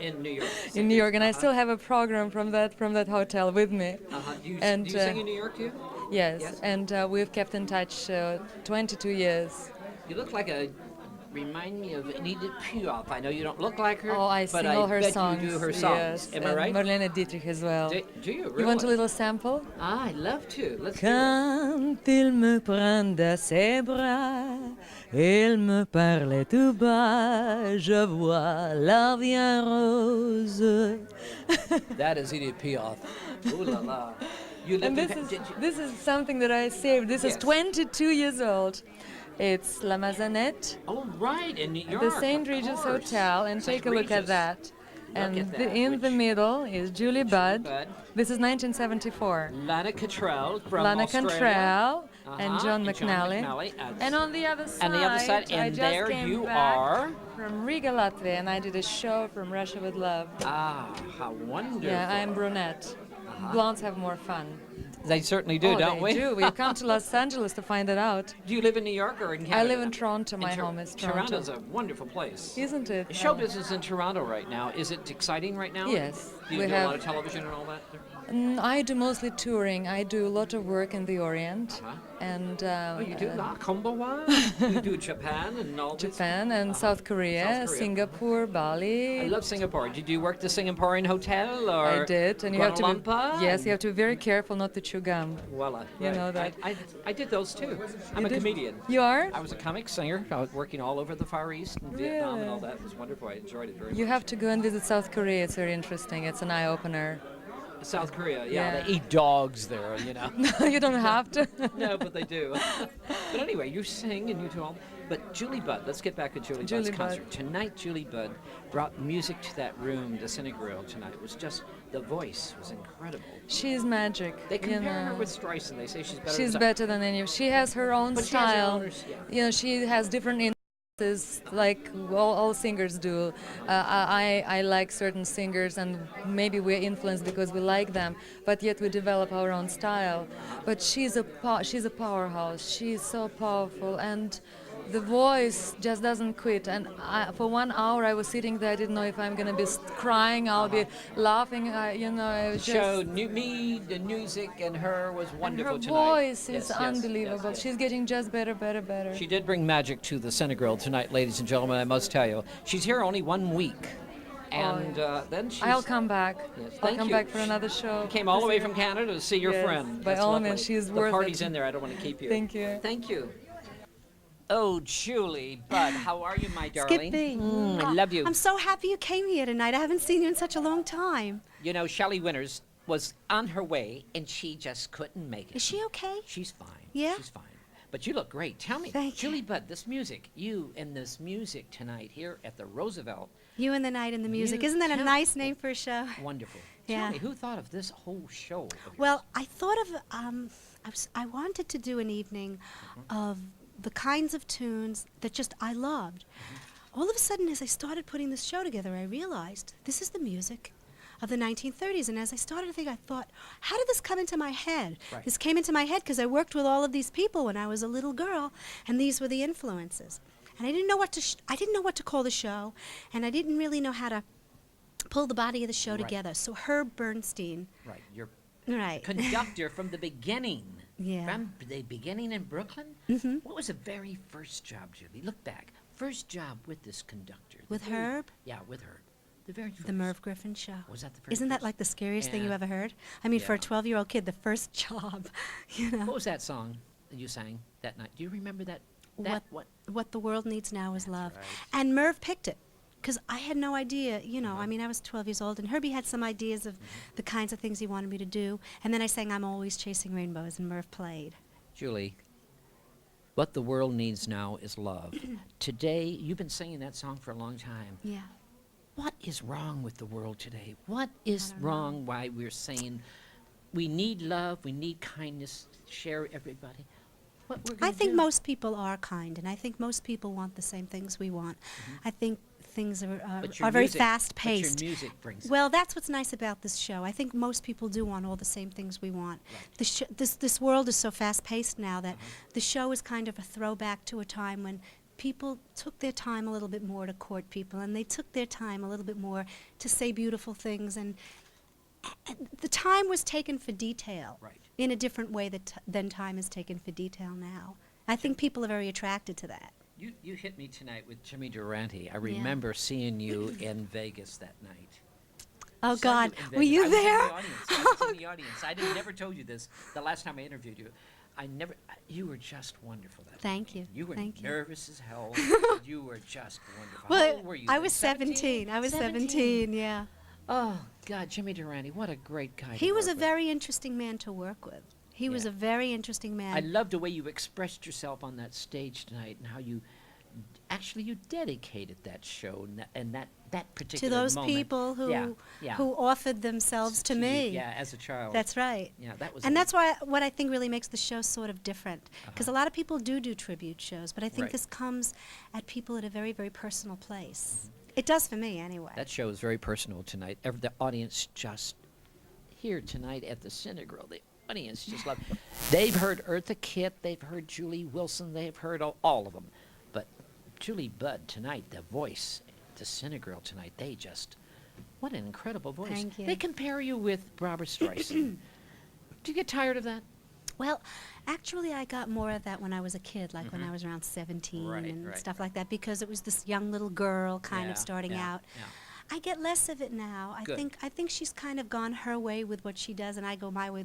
[SPEAKER 1] In New York.
[SPEAKER 14] in New York, and I still have a program from that hotel with me.
[SPEAKER 1] Do you
[SPEAKER 14] And
[SPEAKER 1] sing in New York too?
[SPEAKER 14] yes, and we've kept in touch 22 years.
[SPEAKER 1] You look like remind me of Edith Piaf. I know you don't look like her,
[SPEAKER 14] Oh, I
[SPEAKER 1] but
[SPEAKER 14] sing all her
[SPEAKER 1] bet
[SPEAKER 14] songs.
[SPEAKER 1] you do her songs.
[SPEAKER 14] Yes,
[SPEAKER 1] Am I
[SPEAKER 14] and
[SPEAKER 1] right?
[SPEAKER 14] Marlene Dietrich as well.
[SPEAKER 1] Do you really?
[SPEAKER 14] You want a little sample?
[SPEAKER 1] Ah, I'd love to. Let's do it.
[SPEAKER 14] Quand il me prend de ses bras, il me parlait tout bas, je vois la vie en rose.
[SPEAKER 1] That is Edith Piaf. Ooh la la. You
[SPEAKER 14] And
[SPEAKER 1] lived
[SPEAKER 14] this
[SPEAKER 1] in,
[SPEAKER 14] is, this is something that I saved. This is
[SPEAKER 1] Yes.
[SPEAKER 14] 22 years old. It's La Maisonnette,
[SPEAKER 1] oh, right, in New York.
[SPEAKER 14] the St.
[SPEAKER 1] of
[SPEAKER 14] Regis
[SPEAKER 1] course.
[SPEAKER 14] Hotel, and
[SPEAKER 1] St.
[SPEAKER 14] take a look at
[SPEAKER 1] Regis.
[SPEAKER 14] that. And
[SPEAKER 1] at that,
[SPEAKER 14] in the
[SPEAKER 1] which-
[SPEAKER 14] middle is Julie Budd.
[SPEAKER 1] Budd.
[SPEAKER 14] This is 1974.
[SPEAKER 1] Lana Cottrell from
[SPEAKER 14] Lana
[SPEAKER 1] Australia.
[SPEAKER 14] Cantrell and
[SPEAKER 1] Uh-huh,
[SPEAKER 14] John
[SPEAKER 1] and John
[SPEAKER 14] McNally.
[SPEAKER 1] McNally.
[SPEAKER 14] And on the other side,
[SPEAKER 1] And the other side,
[SPEAKER 14] I
[SPEAKER 1] and
[SPEAKER 14] just
[SPEAKER 1] there
[SPEAKER 14] came
[SPEAKER 1] you
[SPEAKER 14] back
[SPEAKER 1] are.
[SPEAKER 14] from Riga, Latvia, and I did a show from Russia with Love.
[SPEAKER 1] Ah, how wonderful.
[SPEAKER 14] Yeah, I'm brunette. Blondes have more fun.
[SPEAKER 1] They certainly do,
[SPEAKER 14] Oh,
[SPEAKER 1] don't
[SPEAKER 14] they
[SPEAKER 1] we?
[SPEAKER 14] do. We come to Los Angeles to find it out.
[SPEAKER 1] Do you live in New York or in Canada?
[SPEAKER 14] I live in Toronto. My home is Toronto.
[SPEAKER 1] Toronto's a wonderful place.
[SPEAKER 14] Isn't it?
[SPEAKER 1] Show business in Toronto right now. Is it exciting right now?
[SPEAKER 14] Yes,
[SPEAKER 1] Do you
[SPEAKER 14] we
[SPEAKER 1] do a lot
[SPEAKER 14] have-
[SPEAKER 1] of television and all that?
[SPEAKER 14] I do mostly touring. I do a lot of work in the Orient, and
[SPEAKER 1] Oh, you do La Kombawa? You do Japan and all this?
[SPEAKER 14] Japan and South Korea,
[SPEAKER 1] South Korea.
[SPEAKER 14] Singapore, Bali.
[SPEAKER 1] I love Singapore. Did you work the Singaporean hotel or
[SPEAKER 14] I did, and you have to be,
[SPEAKER 1] Kuala
[SPEAKER 14] yes, you have to be very careful not to chew gum.
[SPEAKER 1] Voila.
[SPEAKER 14] You
[SPEAKER 1] right.
[SPEAKER 14] know that.
[SPEAKER 1] I did those too. I'm a
[SPEAKER 14] did?
[SPEAKER 1] comedian.
[SPEAKER 14] You are?
[SPEAKER 1] I was a comic singer. I was working all over the Far East and Vietnam and all
[SPEAKER 14] Really?
[SPEAKER 1] that. It was wonderful. I enjoyed it very
[SPEAKER 14] You
[SPEAKER 1] much.
[SPEAKER 14] have to go and visit South Korea. It's very interesting. It's an eye-opener.
[SPEAKER 1] South Korea,
[SPEAKER 14] Yeah.
[SPEAKER 1] they eat dogs there, you know.
[SPEAKER 14] No, you don't have to.
[SPEAKER 1] No, but they do. But anyway, you sing and you do all. But Julie Budd, let's get back to Julie Budd's
[SPEAKER 14] Julie Budd.
[SPEAKER 1] concert. Tonight, Julie Budd brought music to that room, the Cinegrill tonight. It was just, the voice was incredible.
[SPEAKER 14] She's magic.
[SPEAKER 1] They compare
[SPEAKER 14] you know.
[SPEAKER 1] her with Streisand. They say she's better
[SPEAKER 14] She's
[SPEAKER 1] than
[SPEAKER 14] better than any. She has her own
[SPEAKER 1] But she has her
[SPEAKER 14] style.
[SPEAKER 1] own- yeah.
[SPEAKER 14] You know, she has different influences, like all singers do. I like certain singers, and maybe we're influenced because we like them, but yet we develop our own style. But she's a powerhouse. She's so powerful, and the voice just doesn't quit. And for 1 hour I was sitting there. I didn't know if I'm going to be crying, I'll be laughing. You know, I
[SPEAKER 1] The
[SPEAKER 14] was
[SPEAKER 1] show,
[SPEAKER 14] just.
[SPEAKER 1] the music, and her was
[SPEAKER 14] And
[SPEAKER 1] wonderful
[SPEAKER 14] her
[SPEAKER 1] tonight.
[SPEAKER 14] voice
[SPEAKER 1] Yes,
[SPEAKER 14] is
[SPEAKER 1] yes,
[SPEAKER 14] unbelievable.
[SPEAKER 1] yes, yes.
[SPEAKER 14] She's getting just better, better, better.
[SPEAKER 1] She did bring magic to the Cinegrill tonight, ladies and gentlemen, I must tell you. She's here only 1 week. And then she's...
[SPEAKER 14] I'll come back.
[SPEAKER 1] Yes,
[SPEAKER 14] I'll
[SPEAKER 1] thank
[SPEAKER 14] come
[SPEAKER 1] you.
[SPEAKER 14] back for another show.
[SPEAKER 1] You came all the way from Canada to see your
[SPEAKER 14] Yes,
[SPEAKER 1] friend.
[SPEAKER 14] by
[SPEAKER 1] That's
[SPEAKER 14] all
[SPEAKER 1] lovely.
[SPEAKER 14] means, she's
[SPEAKER 1] the
[SPEAKER 14] worth
[SPEAKER 1] party's
[SPEAKER 14] it.
[SPEAKER 1] in there. I don't want to keep you.
[SPEAKER 14] Thank you.
[SPEAKER 1] Thank you. Oh, Julie Budd, how are you, my darling?
[SPEAKER 10] Skippy.
[SPEAKER 1] I love you.
[SPEAKER 10] I'm so happy you came here tonight. I haven't seen you in such a long time.
[SPEAKER 1] You know, Shelley Winters was on her way, and she just couldn't make it.
[SPEAKER 10] Is she okay?
[SPEAKER 1] She's fine.
[SPEAKER 10] Yeah?
[SPEAKER 1] She's fine. But you look great. Tell me,
[SPEAKER 10] Thank you.
[SPEAKER 1] Julie Budd, this music, you and this music tonight here at the Roosevelt,
[SPEAKER 10] You and the Night and the Music.
[SPEAKER 1] You
[SPEAKER 10] Isn't that a
[SPEAKER 1] tell-
[SPEAKER 10] nice name for a show?
[SPEAKER 1] wonderful.
[SPEAKER 10] Yeah.
[SPEAKER 1] Tell me, who thought of this whole show? of yours?
[SPEAKER 10] Well, I thought of, I wanted to do an evening of the kinds of tunes that just I loved. All of a sudden, as I started putting this show together, I realized this is the music of the 1930s. And as I started to think, I thought, how did this come into my head?
[SPEAKER 1] Right.
[SPEAKER 10] This came into my head because I worked with all of these people when I was a little girl, and these were the influences. And I didn't know what to I didn't know what to call the show, and I didn't really know how to pull the body of the show
[SPEAKER 1] Right.
[SPEAKER 10] together. So Herb Bernstein,
[SPEAKER 1] Right, you're
[SPEAKER 10] right?
[SPEAKER 1] conductor from the beginning.
[SPEAKER 10] Yeah.
[SPEAKER 1] From the beginning in Brooklyn?
[SPEAKER 10] Mhm.
[SPEAKER 1] What was the very first job, Julie? Look back. First job with this conductor. the
[SPEAKER 10] With
[SPEAKER 1] very-
[SPEAKER 10] Herb?
[SPEAKER 1] Yeah, with Herb. The very first.
[SPEAKER 10] The Merv Griffin Show.
[SPEAKER 1] Was that the very
[SPEAKER 10] Isn't that
[SPEAKER 1] first?
[SPEAKER 10] like the scariest thing you
[SPEAKER 1] Yeah.
[SPEAKER 10] ever heard? I mean, for a
[SPEAKER 1] Yeah.
[SPEAKER 10] 12-year-old kid, the first job, you know.
[SPEAKER 1] What was that song that you sang that night? Do you remember that?
[SPEAKER 10] What the world needs now is love.
[SPEAKER 1] right.
[SPEAKER 10] And Merv picked it. Because I had no idea, you know, I mean, I was 12 years old, and Herbie had some ideas of the kinds of things he wanted me to do. And then I sang I'm Always Chasing Rainbows, and Merv played.
[SPEAKER 1] Julie, what the world needs now is love. Today, you've been singing that song for a long time.
[SPEAKER 10] Yeah.
[SPEAKER 1] What is wrong with the world today? What is wrong why we're saying we need love, we need kindness, share everybody? What we're
[SPEAKER 10] I
[SPEAKER 1] gonna
[SPEAKER 10] think
[SPEAKER 1] do?
[SPEAKER 10] most people are kind, and I think most people want the same things we want. I think things
[SPEAKER 1] But your
[SPEAKER 10] are very
[SPEAKER 1] music-
[SPEAKER 10] fast-paced.
[SPEAKER 1] But your music brings it.
[SPEAKER 10] Well, that's what's nice about this show. I think most people do want all the same things we want. This world is so fast-paced now that the show is kind of a throwback to a time when people took their time a little bit more to court people, and they took their time a little bit more to say beautiful things, and the time was taken for detail in a different way than time is taken for detail now. I think people are very attracted to that.
[SPEAKER 1] You hit me tonight with Jimmy Durante. I remember seeing you in Vegas that night.
[SPEAKER 10] Oh,
[SPEAKER 1] Saw
[SPEAKER 10] God.
[SPEAKER 1] in
[SPEAKER 10] Were you
[SPEAKER 1] Vegas.
[SPEAKER 10] there?
[SPEAKER 1] I was in the audience. I never told you this. The last time I interviewed you, you were just wonderful that
[SPEAKER 10] Thank
[SPEAKER 1] evening.
[SPEAKER 10] you.
[SPEAKER 1] You were
[SPEAKER 10] Thank you.
[SPEAKER 1] nervous as hell. You were just wonderful. How
[SPEAKER 10] Well,
[SPEAKER 1] old were you
[SPEAKER 10] I
[SPEAKER 1] then?
[SPEAKER 10] was 17. I was 17, yeah.
[SPEAKER 1] Oh, God, Jimmy Durante, what a great guy.
[SPEAKER 10] He
[SPEAKER 1] to
[SPEAKER 10] was
[SPEAKER 1] work
[SPEAKER 10] a
[SPEAKER 1] with.
[SPEAKER 10] very interesting man to work with. He was
[SPEAKER 1] Yeah.
[SPEAKER 10] a very interesting man.
[SPEAKER 1] I loved the way you expressed yourself on that stage tonight and how you actually you dedicated that show and that
[SPEAKER 10] to
[SPEAKER 1] particular
[SPEAKER 10] those
[SPEAKER 1] moment.
[SPEAKER 10] people who
[SPEAKER 1] Yeah.
[SPEAKER 10] who offered themselves to
[SPEAKER 1] you,
[SPEAKER 10] me.
[SPEAKER 1] yeah, as a child.
[SPEAKER 10] That's right.
[SPEAKER 1] Yeah, that was
[SPEAKER 10] And
[SPEAKER 1] a-
[SPEAKER 10] that's why what I think really makes the show sort of different, because a lot of people do tribute shows, but I think
[SPEAKER 1] Right.
[SPEAKER 10] this comes at people at a very, very personal place. It does for me, anyway.
[SPEAKER 1] That show is very personal tonight. The audience just here tonight at the Cinegrill. The audience just love. They've heard Eartha Kitt. They've heard Julie Wilson. They've heard all of them. But Julie Budd tonight, the voice, the Cinegrill tonight. They just what an incredible voice.
[SPEAKER 10] Thank you.
[SPEAKER 1] They compare you with Barbara Streisand. Do you get tired of that?
[SPEAKER 10] Well, actually, I got more of that when I was a kid, like when I was around 17
[SPEAKER 1] Right,
[SPEAKER 10] and
[SPEAKER 1] right,
[SPEAKER 10] stuff like that, because it was this young little girl kind
[SPEAKER 1] Yeah,
[SPEAKER 10] of starting
[SPEAKER 1] yeah,
[SPEAKER 10] out.
[SPEAKER 1] yeah.
[SPEAKER 10] I get less of it now.
[SPEAKER 1] Good.
[SPEAKER 10] I think she's kind of gone her way with what she does, and I go my way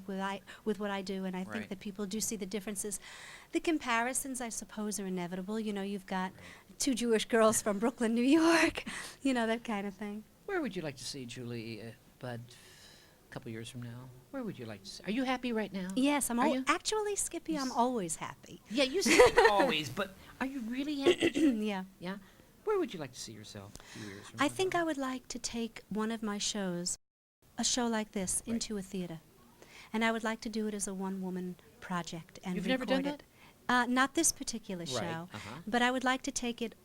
[SPEAKER 10] with what I do, and I think
[SPEAKER 1] Right.
[SPEAKER 10] that people do see the differences. The comparisons, I suppose, are inevitable. You know, you've got two Jewish girls from Brooklyn, New York, you know, that kind of thing.
[SPEAKER 1] Where would you like to see Julie Budd a couple years from now? Where would you like to see? Are you happy right now?
[SPEAKER 10] Yes,
[SPEAKER 1] Are you?
[SPEAKER 10] actually, Skippy, I'm always happy.
[SPEAKER 1] Yeah, you say always, but are you really happy?
[SPEAKER 10] Yeah.
[SPEAKER 1] Yeah? Where would you like to see yourself a few years from now?
[SPEAKER 10] I think I would like to take one of my shows, a show like this, into a theater. And I would like to do it as a one-woman project and
[SPEAKER 1] You've
[SPEAKER 10] record
[SPEAKER 1] never done
[SPEAKER 10] it. Not this particular
[SPEAKER 1] Right,
[SPEAKER 10] show,
[SPEAKER 1] uh-huh.
[SPEAKER 10] but I would like to take it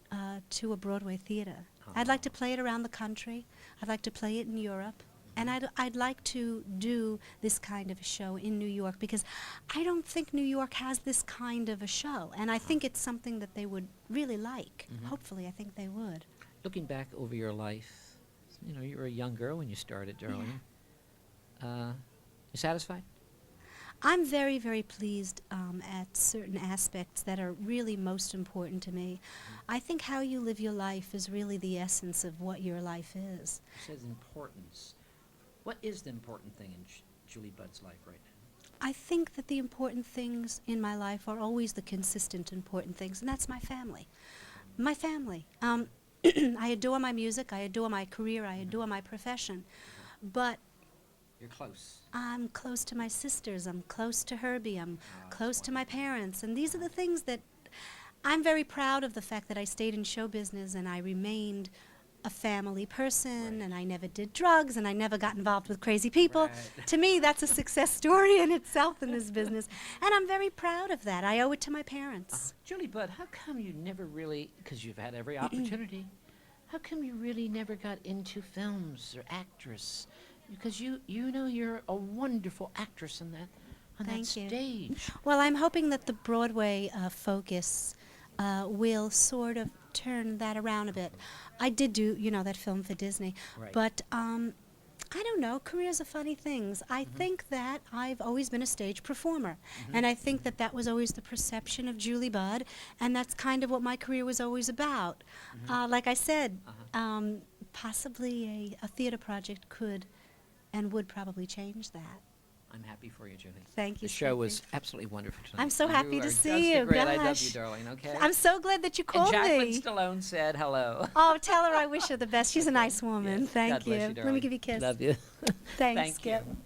[SPEAKER 10] to a Broadway theater. I'd like to play it around the country. I'd like to play it in Europe. And I'd like to do this kind of a show in New York because I don't think New York has this kind of a show. And I think it's something that they would really like. Hopefully, I think they would.
[SPEAKER 1] Looking back over your life, you know, you were a young girl when you started, darling. You satisfied?
[SPEAKER 10] I'm very, very pleased at certain aspects that are really most important to me. I think how you live your life is really the essence of what your life is.
[SPEAKER 1] You said importance. What is the important thing in Julie Budd's life right now?
[SPEAKER 10] I think that the important things in my life are always the consistent important things, and that's my family. My family. I adore my music, I adore my career, I adore my profession, but
[SPEAKER 1] You're close.
[SPEAKER 10] I'm close to my sisters, I'm close to Herbie, I'm close to my parents, and these are the things that I'm very proud of, the fact that I stayed in show business and I remained a family person, and I never did drugs, and I never got involved with crazy people. To me, that's a success story in itself in this business, and I'm very proud of that. I owe it to my parents.
[SPEAKER 1] Julie Budd, how come you never really, because you've had every opportunity, how come you really never got into films or actress? Because you know you're a wonderful actress on that
[SPEAKER 10] Thank you.
[SPEAKER 1] stage.
[SPEAKER 10] Well, I'm hoping that the Broadway focus will sort of turn that around a bit. I did do, you know, that film for Disney,
[SPEAKER 1] Right.
[SPEAKER 10] but I don't know, careers are funny things. I think that I've always been a stage performer, and I think that that was always the perception of Julie Budd, and that's kind of what my career was always about. Like I said, possibly a theater project could and would probably change that.
[SPEAKER 1] I'm happy for you, Julie.
[SPEAKER 10] Thank you,
[SPEAKER 1] The show
[SPEAKER 10] Skippy.
[SPEAKER 1] was absolutely wonderful tonight.
[SPEAKER 10] I'm so happy to
[SPEAKER 1] are
[SPEAKER 10] see
[SPEAKER 1] just
[SPEAKER 10] you.
[SPEAKER 1] Great. I love
[SPEAKER 10] Gosh.
[SPEAKER 1] you, darling. Okay.
[SPEAKER 10] I'm so glad that you called
[SPEAKER 1] and Jacqueline
[SPEAKER 10] me.
[SPEAKER 1] Stallone said hello.
[SPEAKER 10] Oh, tell her I wish her the best. She's a nice woman.
[SPEAKER 1] Yes.
[SPEAKER 10] Thank
[SPEAKER 1] God
[SPEAKER 10] you.
[SPEAKER 1] bless you,
[SPEAKER 10] Let me
[SPEAKER 1] darling.
[SPEAKER 10] give you a kiss.
[SPEAKER 1] Love you.
[SPEAKER 10] Thanks,
[SPEAKER 1] Thank
[SPEAKER 10] Skip.
[SPEAKER 1] you.